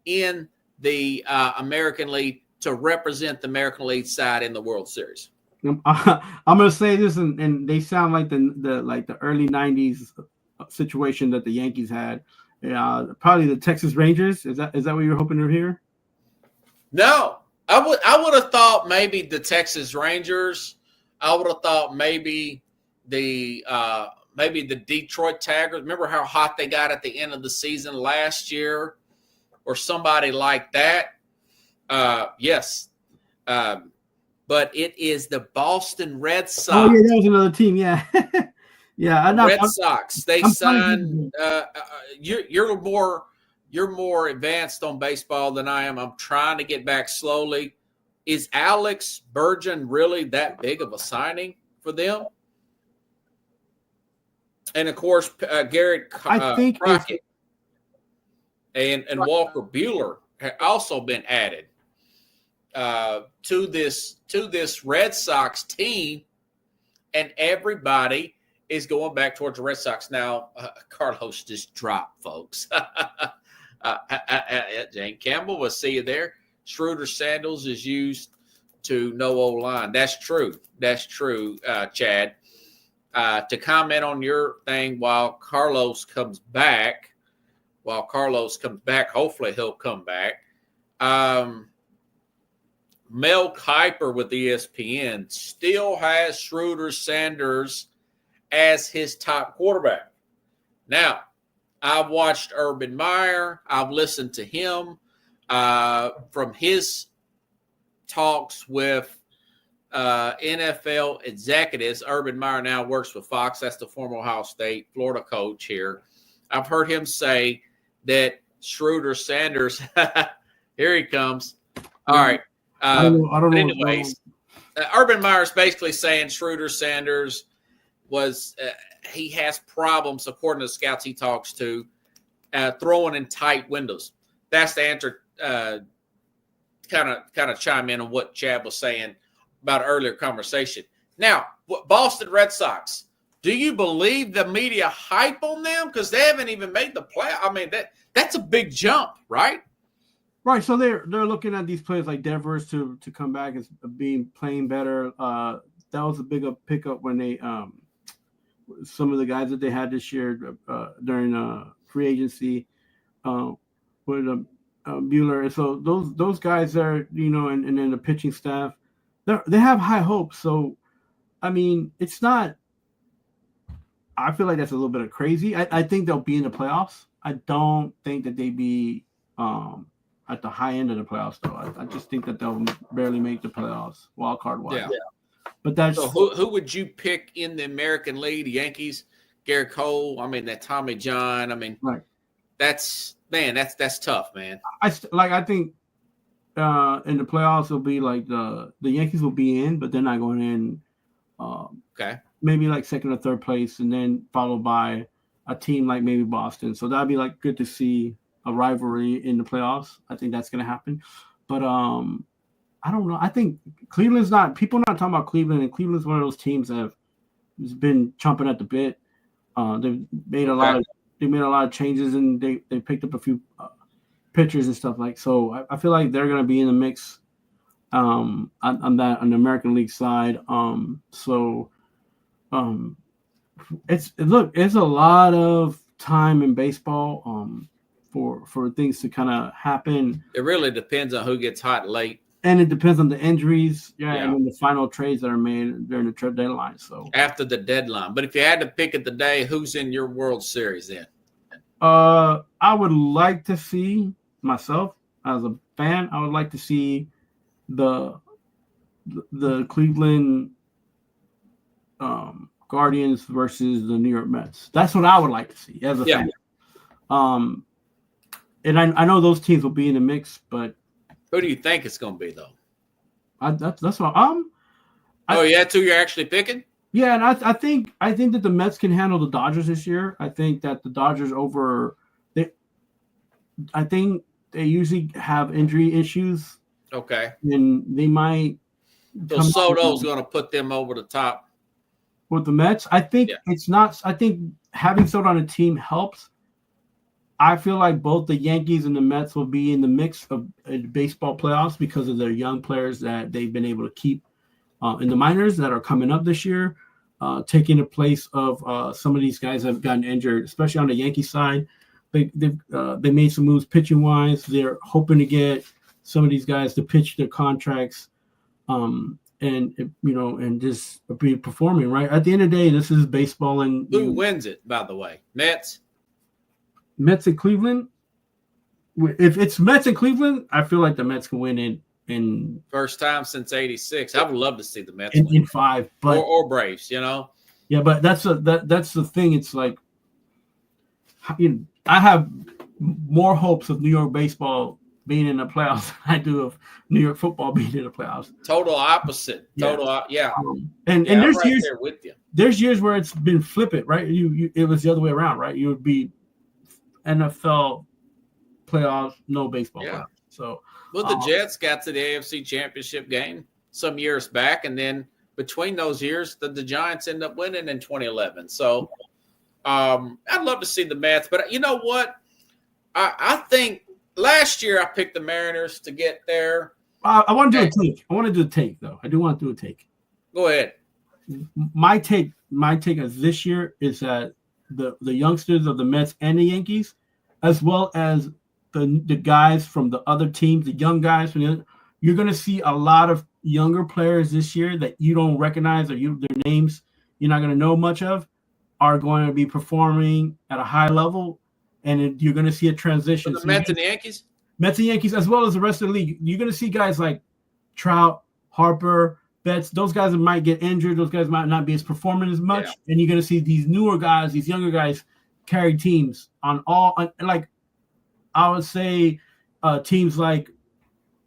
in the American League to represent the American League side in the World Series?
I'm going to say this, and they sound like the early '90s situation that the Yankees had. Probably the Texas Rangers. Is that what you were hoping to hear?
No, I would have thought maybe the Texas Rangers. I would have thought maybe the Detroit Tigers. Remember how hot they got at the end of the season last year, or somebody like that. Yes, but it is the Boston Red Sox.
Oh yeah, that was another team. Yeah, yeah.
Red Sox. They signed. You're more advanced on baseball than I am. I'm trying to get back slowly. Is Alex Bergen really that big of a signing for them? And of course, Garrett Crockett and Walker Buehler have also been added to this Red Sox team, and everybody is going back towards the Red Sox now. Carlos just dropped, folks. Jane Campbell, we'll see you there. Schroeder Sandals is used to no O-line. That's true. That's true, Chad. To comment on your thing while Carlos comes back, hopefully he'll come back. Mel Kiper with ESPN still has Schroeder Sanders as his top quarterback. Now, I've watched Urban Meyer. I've listened to him from his talks with NFL executives. Urban Meyer now works with Fox. That's the former Ohio State, Florida coach here. I've heard him say that Schroeder Sanders, here he comes. All right. I don't know. Anyways, Urban Meyer's basically saying Schroeder Sanders was he has problems, according to the scouts he talks to, throwing in tight windows. That's the answer. Kind of chime in on what Chad was saying about earlier conversation. Now, Boston Red Sox. Do you believe the media hype on them because they haven't even made the play? I mean, that's a big jump, right?
Right. So they're looking at these players like Devers to come back as playing better. That was a big pickup when they some of the guys that they had this year during free agency with Buehler. So those guys are, and then the pitching staff, they have high hopes. So, I mean, it's not. I feel like that's a little bit of crazy. I think they'll be in the playoffs. I don't think that they be at the high end of the playoffs, though. I just think that they'll barely make the playoffs, wild card wise. Yeah. But that's
so. Who would you pick in the American League? The Yankees, Garrett Cole. I mean, that Tommy John. I mean,
right.
That's tough, man.
I think in the playoffs it'll be like the Yankees will be in, but they're not going in.
Okay.
Maybe like second or third place, and then followed by a team like maybe Boston. So that'd be like good to see a rivalry in the playoffs. I think that's going to happen. But I don't know. I think Cleveland's not. People are not talking about Cleveland, and Cleveland's one of those teams that has been chomping at the bit. They've made a lot of changes, and they picked up a few pitchers and stuff like. So I feel like they're going to be in the mix on the American League side. It's a lot of time in baseball for things to kind of happen.
It really depends on who gets hot late.
And it depends on the injuries, and then the final trades that are made during the trade deadline. So
after the deadline. But if you had to pick it today, who's in your World Series then?
I would like to see myself as a fan. I would like to see the Cleveland Guardians versus the New York Mets. That's what I would like to see as a fan. And I know those teams will be in the mix, but
who do you think it's going to be though?
That's what
that's who you're actually picking?
Yeah, and I think that the Mets can handle the Dodgers this year. I think that the Dodgers I think they usually have injury issues.
Okay.
And they might.
So Soto's going to put them over the top.
With the Mets, I think it's not. I think having Soto on a team helps. I feel like both the Yankees and the Mets will be in the mix of baseball playoffs because of their young players that they've been able to keep in the minors that are coming up this year, taking the place of some of these guys that have gotten injured, especially on the Yankee side. They made some moves pitching wise. They're hoping to get some of these guys to pitch their contracts, and just be performing right. At the end of the day, this is baseball. And
who wins it, by the way? Mets and
Cleveland. If it's Mets and Cleveland, I feel like the Mets can win in
First time since '86. I would love to see the Mets
in 5, but
or Braves. You know.
Yeah, but that's the thing. It's like, I have more hopes of New York baseball being in the playoffs than I do of New York football being in the playoffs.
Total opposite. Yeah.
And
I'm
there's
right
years
there with you.
There's years where it's been flip it, right? It was the other way around, right? You would be NFL playoffs, no baseball playoffs. So,
well, the Jets got to the AFC Championship game some years back, and then between those years, the Giants end up winning in 2011. So, I'd love to see the Mets, but you know what? I think last year I picked the Mariners to get there.
I want to do a take. I want to do a take, though. I do want to do a take.
Go ahead.
My take as this year is that the youngsters of the Mets and the Yankees, as well as the guys from the other teams, the young guys you're going to see a lot of younger players this year that you don't recognize or their names you're not going to know much of are going to be performing at a high level, and you're going to see a transition.
So the Mets and the Yankees?
Mets and Yankees, as well as the rest of the league. You're going to see guys like Trout, Harper, Betts. Those guys might get injured. Those guys might not be as performing as much. Yeah. And you're going to see these newer guys, these younger guys carry teams on like I would say teams like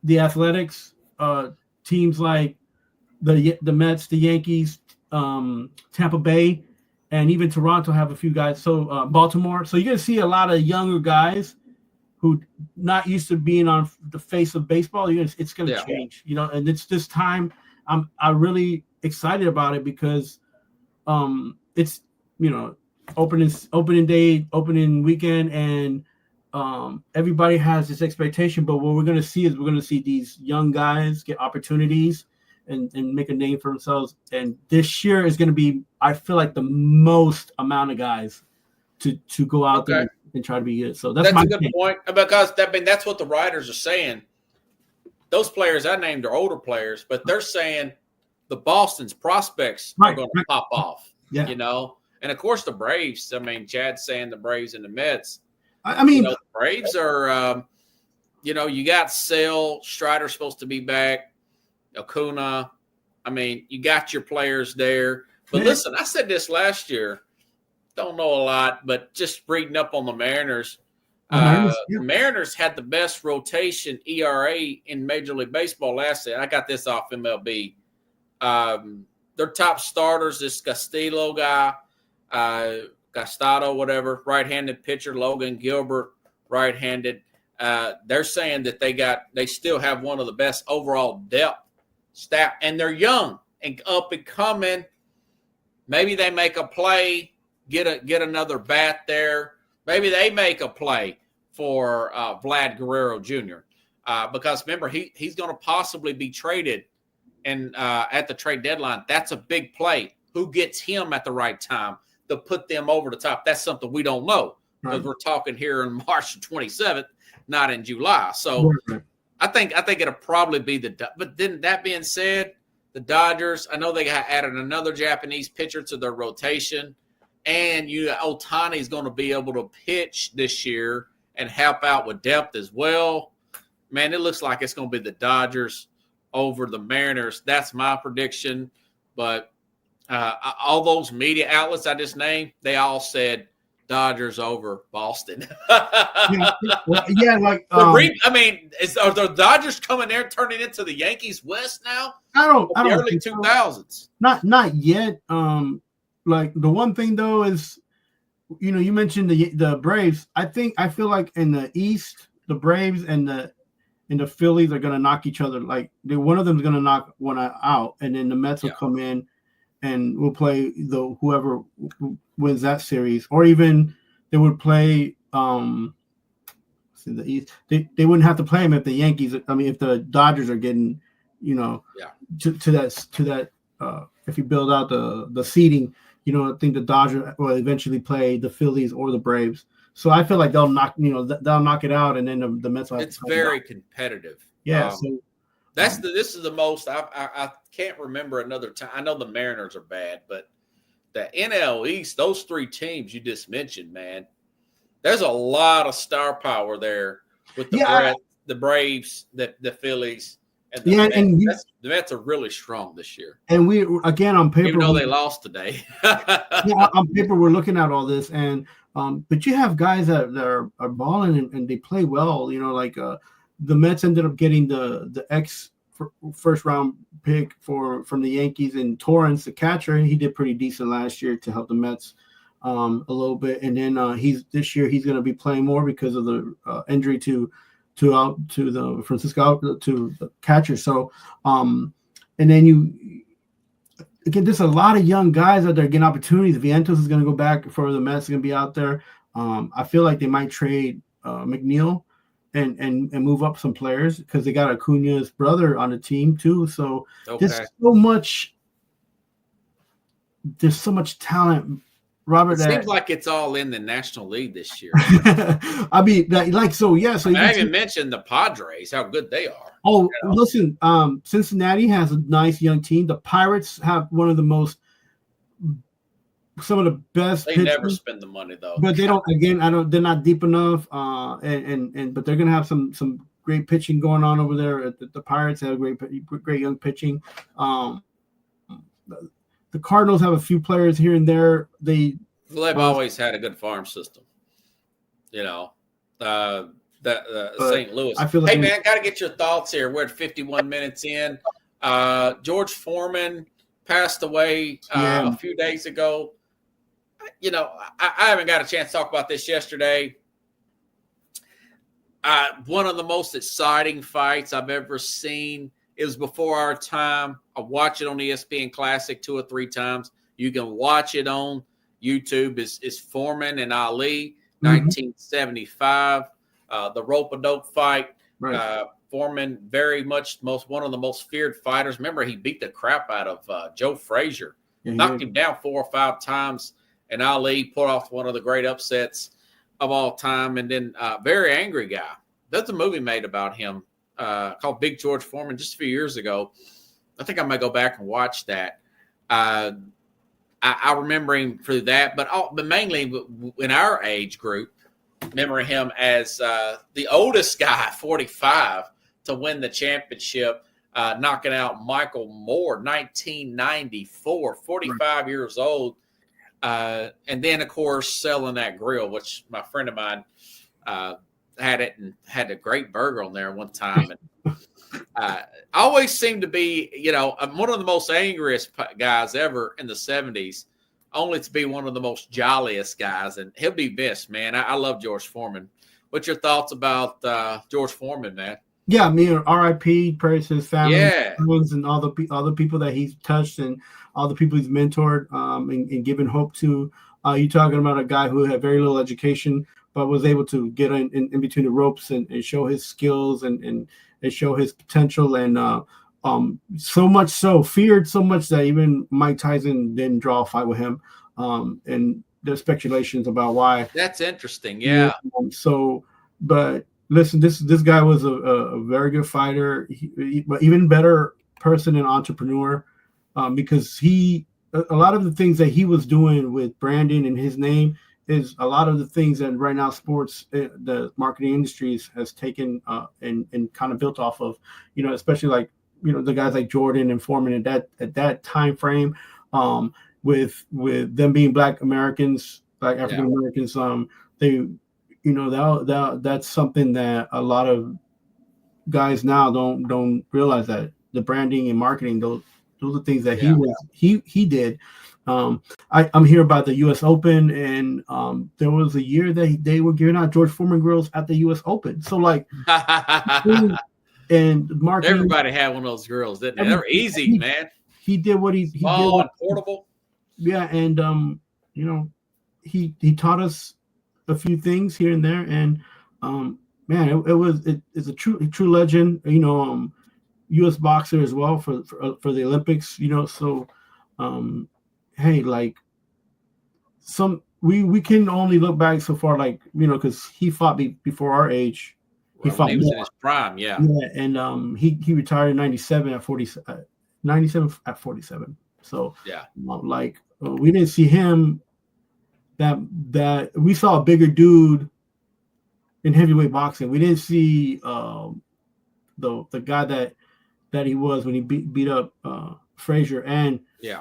the Athletics, teams like the Mets, the Yankees, Tampa Bay, and even Toronto have a few guys. So Baltimore. So you're going to see a lot of younger guys who not used to being on the face of baseball. It's going to change, and it's this time. I'm really excited about it because it's opening day, opening weekend, and everybody has this expectation. But what we're going to see is these young guys get opportunities and make a name for themselves. And this year is going to be, I feel like, the most amount of guys to go out there and try to be good. So that's
a good point, because that's what the writers are saying. Those players I named are older players, but they're saying the Boston's prospects are going to pop off. Yeah. And of course the Braves. I mean, Chad's saying the Braves and the Mets.
I mean,
the Braves are, you got Sale, Strider's supposed to be back, Acuna. I mean, you got your players there. But listen, I said this last year. Don't know a lot, but just reading up on the Mariners. The Mariners had the best rotation ERA in Major League Baseball last year. I got this off MLB. Their top starters, this Castillo guy, Gastado, whatever, right-handed pitcher, Logan Gilbert, right-handed. They're saying that they still have one of the best overall depth staff, and they're young and up and coming. Maybe they make a play, get another bat there. Maybe they make a play for Vlad Guerrero Jr. Because remember, he's going to possibly be traded and at the trade deadline. That's a big play. Who gets him at the right time to put them over the top? That's something we don't know because we're talking here in March 27th, not in July. So I think it'll probably be but then that being said, the Dodgers, I know they added another Japanese pitcher to their rotation, and Ohtani's going to be able to pitch this year and help out with depth as well. Man, it looks like it's going to be the Dodgers over the Mariners. That's my prediction. But all those media outlets I just named, they all said Dodgers over Boston.
I
mean, are the Dodgers coming there turning into the Yankees West now?
I don't
early 2000s.
Not yet. Like the one thing though is, you mentioned the Braves. I feel like in the East, the Braves and the Phillies are going to knock each other. Like one of them is going to knock one out, and then the Mets will come in and will play whoever wins that series, or even they would play the East. They wouldn't have to play them if the Yankees. I mean, if the Dodgers are getting, to that. If you build out the seeding, I think the Dodgers will eventually play the Phillies or the Braves. So I feel like they'll knock it out, and then the Mets will have
it's very competitive.
Yeah.
This is the most I can't remember another time. I know the Mariners are bad, but the NL East, those three teams you just mentioned, man, there's a lot of star power there with the Braves, the Phillies, And
Yeah,
the Mets are really strong this year.
And we again on paper,
even though they lost today.
Yeah, on paper we're looking at all this, and but you have guys that are balling and they play well. You know, like the Mets ended up getting the first round pick from the Yankees, and Torrance, the catcher, and he did pretty decent last year to help the Mets a little bit. And then this year he's going to be playing more because of the injury to the Francisco to the catcher. So and then again, there's a lot of young guys out there getting opportunities. Vientos is going to go back for the Mets, going to be out there. I feel like they might trade McNeil and move up some players because they got Acuna's brother on the team too. So there's so much talent. Robert,
it seems like it's all in the National League this year.
I mean, So
I haven't mentioned the Padres, how good they are.
Oh, listen, Cincinnati has a nice young team. The Pirates have some of the best.
They never spend the money though.
But they don't. Again, they're not deep enough. But they're gonna have some great pitching going on over there. The Pirates have great young pitching. The Cardinals have a few players here and there. They've
always had a good farm system. You know, St. Louis.
I feel like
hey, man, got to get your thoughts here. We're at 51 minutes in. George Foreman passed away a few days ago. You know, I haven't got a chance to talk about this yesterday. One of the most exciting fights I've ever seen. It was before our time. I watch it on ESPN Classic 2 or 3 times. You can watch it on YouTube. It's Foreman and Ali, 1975. The rope-a-dope fight. Right. Foreman, very much one of the most feared fighters. Remember, he beat the crap out of Joe Frazier. Knocked him down 4 or 5 times. And Ali pulled off one of the great upsets of all time. And then very angry guy. There's a movie made about him. Called Big George Foreman just a few years ago. I think I might go back and watch that. I remember him through that, but mainly in our age group, remember him as the oldest guy, 45, to win the championship, knocking out Michael Moore, 1994, 45 years old. And then, of course, selling that grill, which my friend of mine had it and had a great burger on there one time. And I always seemed to be, you know, one of the most angriest guys ever in the 70s, only to be one of the most jolliest guys. And he'll be missed, man. I love George Foreman. What's your thoughts about George Foreman, man?
Yeah, I mean, R.I.P. prayers to his family, and all the people that he's touched and all the people he's mentored and given hope to. You're talking about a guy who had very little education, but was able to get in between the ropes and show his skills and show his potential. And so much so, feared so much that even Mike Tyson didn't draw a fight with him. And there's speculations about why.
That's interesting, yeah.
But listen, this guy was a very good fighter, but even better person and entrepreneur because a lot of the things that he was doing with branding and his name is a lot of the things that right now sports, the marketing industries has taken and kind of built off of, you know, especially like, you know, the guys like Jordan and Foreman at that time frame, with them being Black Americans, Black African Americans, they, you know, that's something that a lot of guys now don't realize, that the branding and marketing, those are things that he did. I'm here about the U.S. Open, and there was a year that they were giving out George Foreman grills at the U.S. Open. So like, and marketing,
everybody had one of those grills, didn't they? They were easy, man.
He did what he
small and portable.
Yeah, and you know, he taught us a few things here and there, and man, it's a true legend. You know, U.S. boxer as well for the Olympics. You know, so. Hey, like we can only look back so far, like, you know, because he fought before our age. He fought
he was in his prime,
and he retired in 97 at 47. So like we didn't see him. That we saw a bigger dude in heavyweight boxing. We didn't see the guy that that he was when he beat up Frazier. And
yeah,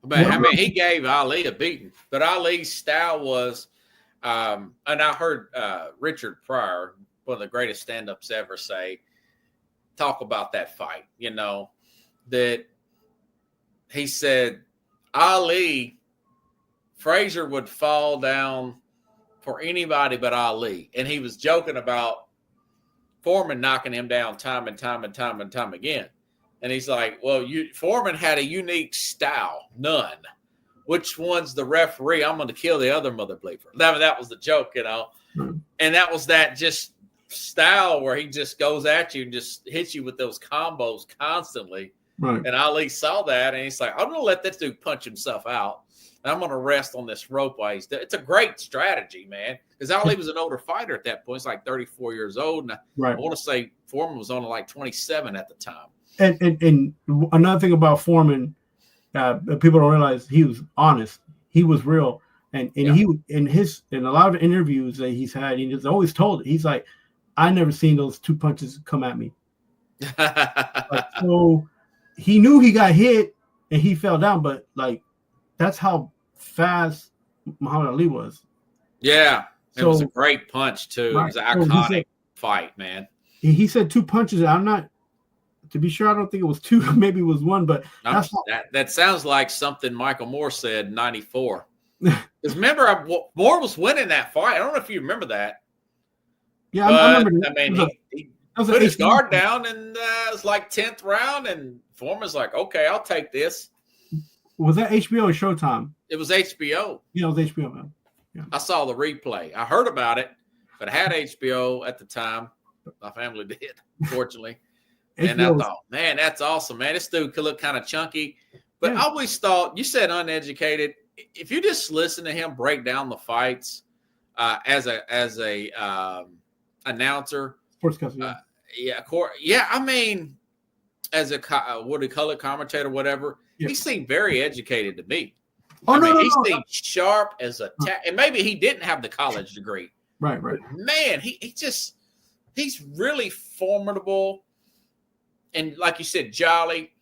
but I mean, he gave Ali a beating. But Ali's style was, and I heard Richard Pryor, one of the greatest stand-ups ever, talk about that fight. You know, that he said Frazier would fall down for anybody but Ali, and he was joking about Foreman knocking him down time and time again. And he's like, well, Foreman had a unique style. None. Which one's the referee? I'm going to kill the other mother bleeper. That was the joke, you know. Mm-hmm. And that was that just style where he just goes at you and just hits you with those combos constantly.
Right.
And Ali saw that, and he's like, I'm going to let this dude punch himself out. And I'm going to rest on this rope while he's there. It's a great strategy, man. Because Ali was an older fighter at that point. He's like 34 years old. And I want to say Foreman was only like 27 at the time.
And another thing about Foreman, people don't realize he was honest. He was real. And he in a lot of interviews that he's had, he's always told it. He's like, I never seen those two punches come at me. So he knew he got hit and he fell down, but like that's how fast Muhammad Ali was.
Yeah. It was a great punch too. Right. It was an iconic fight, man.
He said two punches. I'm not, to be sure, I don't think it was two. Maybe it was one, but
that sounds like something Michael Moore said in 94. Because remember, Moore was winning that fight. I don't know if you remember that.
Yeah, I remember.
I mean, he put his guard down, and it was like 10th round, and Foreman's like, okay, I'll take this.
Was that HBO or Showtime?
It was HBO.
Yeah, it was HBO, man. Yeah.
I saw the replay. I heard about it, but I had HBO at the time. My family did, fortunately. And I thought, man, that's awesome, man. This dude could look kind of chunky. But I always thought, you said uneducated. If you just listen to him break down the fights as a announcer,
sportscaster,
I mean, as a what do you call it, commentator, whatever, he seemed very educated to me. He seemed sharp as a and maybe he didn't have the college degree,
right?
But man, he's really formidable, and like you said, jolly,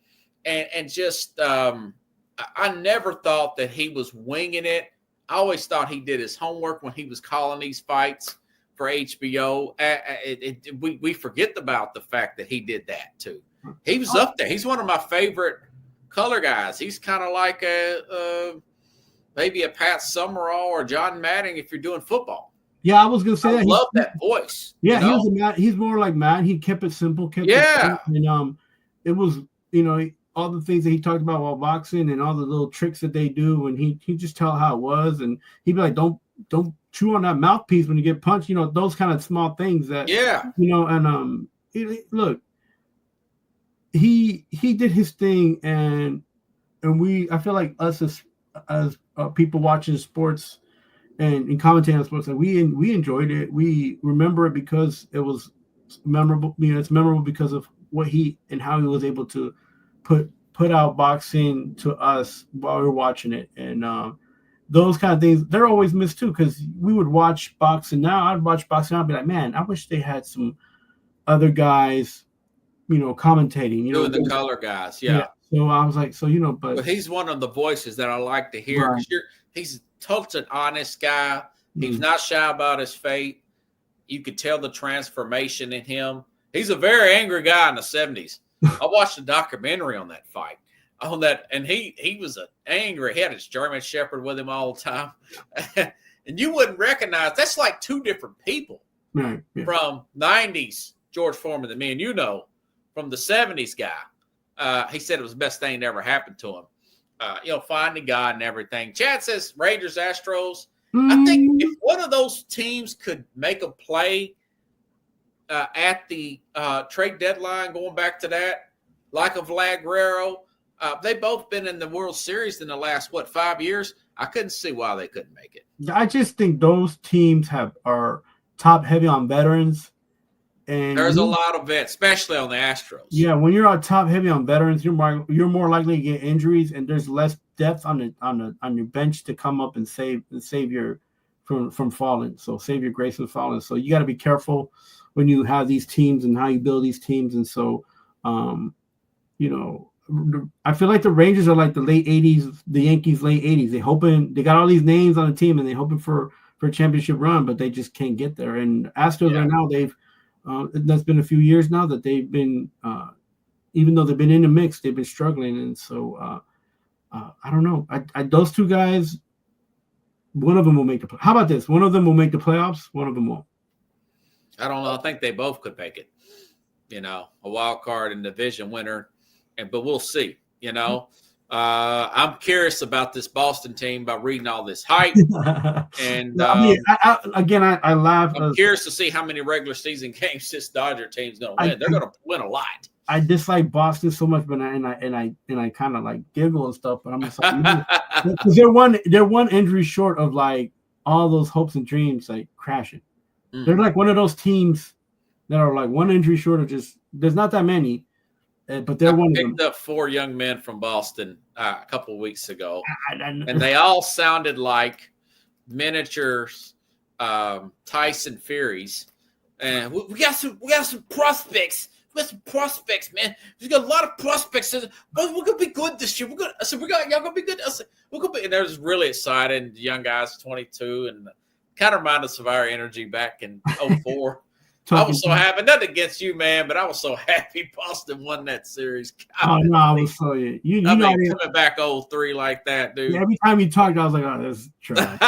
and just I never thought that he was winging it. I always thought he did his homework when he was calling these fights for HBO. We forget about the fact that he did that too. He was up there. He's one of my favorite color guys. He's kind of like maybe a Pat Summerall or John Madden if you're doing football.
Yeah, I was gonna say
I love that voice.
Yeah, he's more like Madden. He kept it simple. And it was all the things that he talked about while boxing and all the little tricks that they do, and he just tell how it was, and he'd be like, don't chew on that mouthpiece when you get punched, those kind of small things that and look, he did his thing, and I feel like us as people watching sports and commentating on sports, like we enjoyed it. We remember it because it was memorable. It's memorable because of what he and how he was able to put out boxing to us while we were watching it, and those kind of things, they're always missed too, because we would watch boxing now. I'd watch boxing now and be like, man, I wish they had some other guys, commentating.
Doing the color guys, yeah.
So I was like, but
he's one of the voices that I like to hear.
Right.
He's an honest guy. He's not shy about his fate. You could tell the transformation in him. He's a very angry guy in the 70s. I watched a documentary on that fight. And he was angry. He had his German Shepherd with him all the time. And you wouldn't recognize, that's like two different people.
Right. Yeah.
From 90s George Foreman, that me and from the 70s guy. He said it was the best thing that ever happened to him. Finding God and everything. Chad says Rangers, Astros. I think if one of those teams could make a play at the trade deadline, going back to that, like a Vlad Guerrero, they've both been in the World Series in the last, 5 years? I couldn't see why they couldn't make it.
I just think those teams are top heavy on veterans. And
there's a lot of vets, especially on the Astros.
Yeah, when you're on top heavy on veterans, you're more likely to get injuries, and there's less depth on your bench to come up and save you from falling. So save your grace from falling. So you got to be careful when you have these teams and how you build these teams. And so you know, I feel like the Rangers are like the late '80s, the Yankees late '80s. They got all these names on the team, and they're hoping for a championship run, but they just can't get there. And Astros right now, that's been a few years now that they've been, even though they've been in the mix, they've been struggling. And so I don't know. Those two guys, one of them will make the. How about this? One of them will make the playoffs. One of them won't.
I don't know. I think they both could make it. You know, a wild card and division winner, but we'll see. You know, I'm curious about this Boston team by reading all this hype. And
I laugh.
I'm curious to see how many regular season games this Dodger team's going to win. They're going to win a lot.
I dislike Boston so much, but I kind of like giggle and stuff. But I'm just like, because they're one injury short of like all those hopes and dreams like crashing. They're like one of those teams that are like one injury short of just. There's not that many, but they're one of them.
I picked up 4 young men from Boston a couple of weeks ago, and they all sounded like miniatures Tyson Furies. And we got some prospects. We got some prospects, man. We got a lot of prospects. We're gonna be good this year. Y'all gonna be good. I said, we're gonna be, and they're just really excited. Young guys, 22, and kind of remind us of our energy back in 04. I was so happy. Nothing against you, man, but I was so happy Boston won that series.
God, no, I was so you know
coming back 03 like that, dude.
Yeah, every time you talked, I was like, oh, this is trash.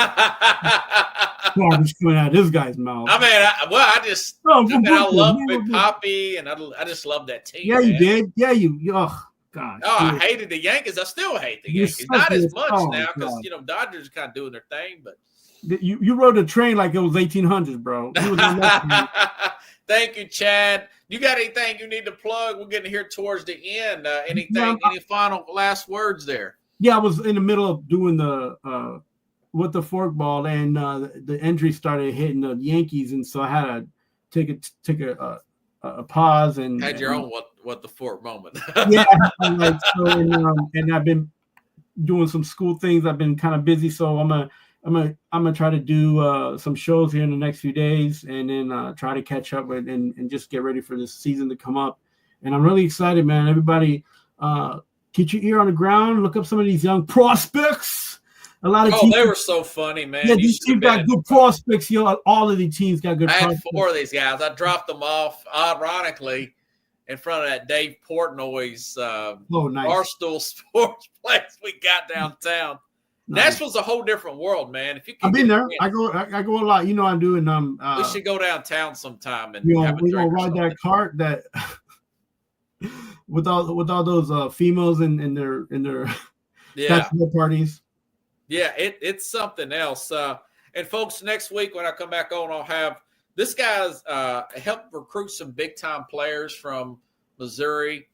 Just coming out of this guy's mouth.
I mean, I love Big Papi, and I just love that team.
Yeah, man. You did. Yeah, oh, gosh.
Oh, I hated the Yankees. I still hate the Yankees. Not as much now because, Dodgers are kind of doing their thing, but.
You rode a train like it was 1800s, bro.
Thank you, Chad. You got anything you need to plug? We're getting here towards the end. Any final last words there? Yeah, I was in the middle of doing the with the forkball, and the injury started hitting the Yankees, and so I had to take a pause and had your own what the fork moment. Yeah, and I've been doing some school things. I've been kind of busy, so I'm gonna try to do some shows here in the next few days, and then try to catch up with and just get ready for this season to come up. And I'm really excited, man. Everybody, keep your ear on the ground. Look up some of these young prospects. A lot of teams, they were so funny, man. Yeah, these teams got good prospects. All of these teams got good prospects. I had 4 of these guys. I dropped them off, ironically, in front of that Dave Portnoy's nice. Barstool Sports place we got downtown. Nice. Nashville's a whole different world, man. If you I've been there. I go a lot. I'm doing we should go downtown sometime and we gonna ride that cart that with all those females in their bachelor parties. Yeah, it's something else. And folks, next week when I come back on, I'll have this guy's helped recruit some big time players from Missouri.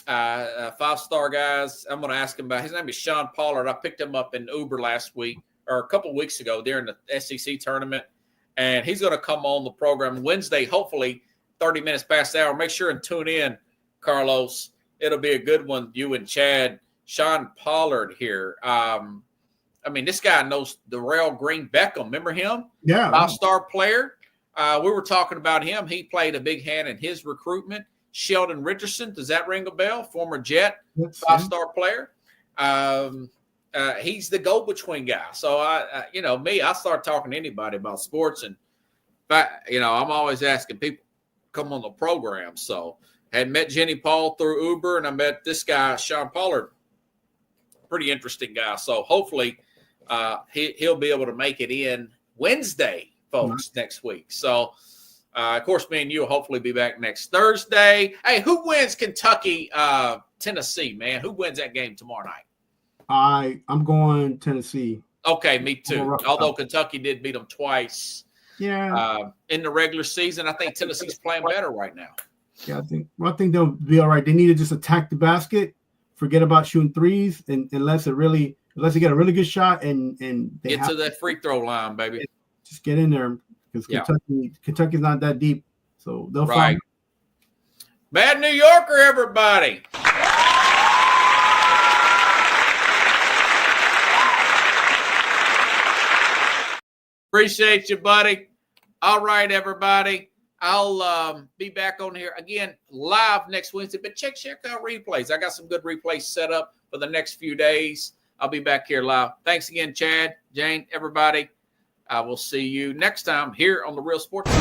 5-star guys. I'm going to ask him about. His name is Sean Pollard. I picked him up in Uber last week or a couple of weeks ago during the SEC tournament, and he's going to come on the program Wednesday, hopefully 30 minutes past the hour. Make sure and tune in, Carlos. It'll be a good one. You and Chad. Sean Pollard here. This guy knows Darrell Green Beckham. Remember him? Yeah. 5-star player. We were talking about him. He played a big hand in his recruitment. Sheldon Richardson, does that ring a bell? Former Jet, 5-star player. He's the go-between guy. So, I start talking to anybody about sports. And, I'm always asking people come on the program. So, I had met Jenny Paul through Uber, and I met this guy, Sean Pollard. Pretty interesting guy. So, hopefully, he'll be able to make it in Wednesday, folks, next week. So, of course, me and you will hopefully be back next Thursday. Hey, who wins Kentucky, Tennessee, man? Who wins that game tomorrow night? I'm going Tennessee. Okay, me too. Although Kentucky did beat them twice. Yeah. In the regular season, I think Tennessee's playing better right now. Yeah, I think they'll be all right. They need to just attack the basket, forget about shooting threes, and unless they get a really good shot and they get to that free throw line, baby. Just get in there. Because Kentucky's not that deep, so they'll find. Bad New Yorker, everybody. Appreciate you, buddy. All right, everybody. I'll be back on here again live next Wednesday, but check out replays. I got some good replays set up for the next few days. I'll be back here live. Thanks again, Chad, Jane, everybody. I will see you next time here on the Real Sports Show.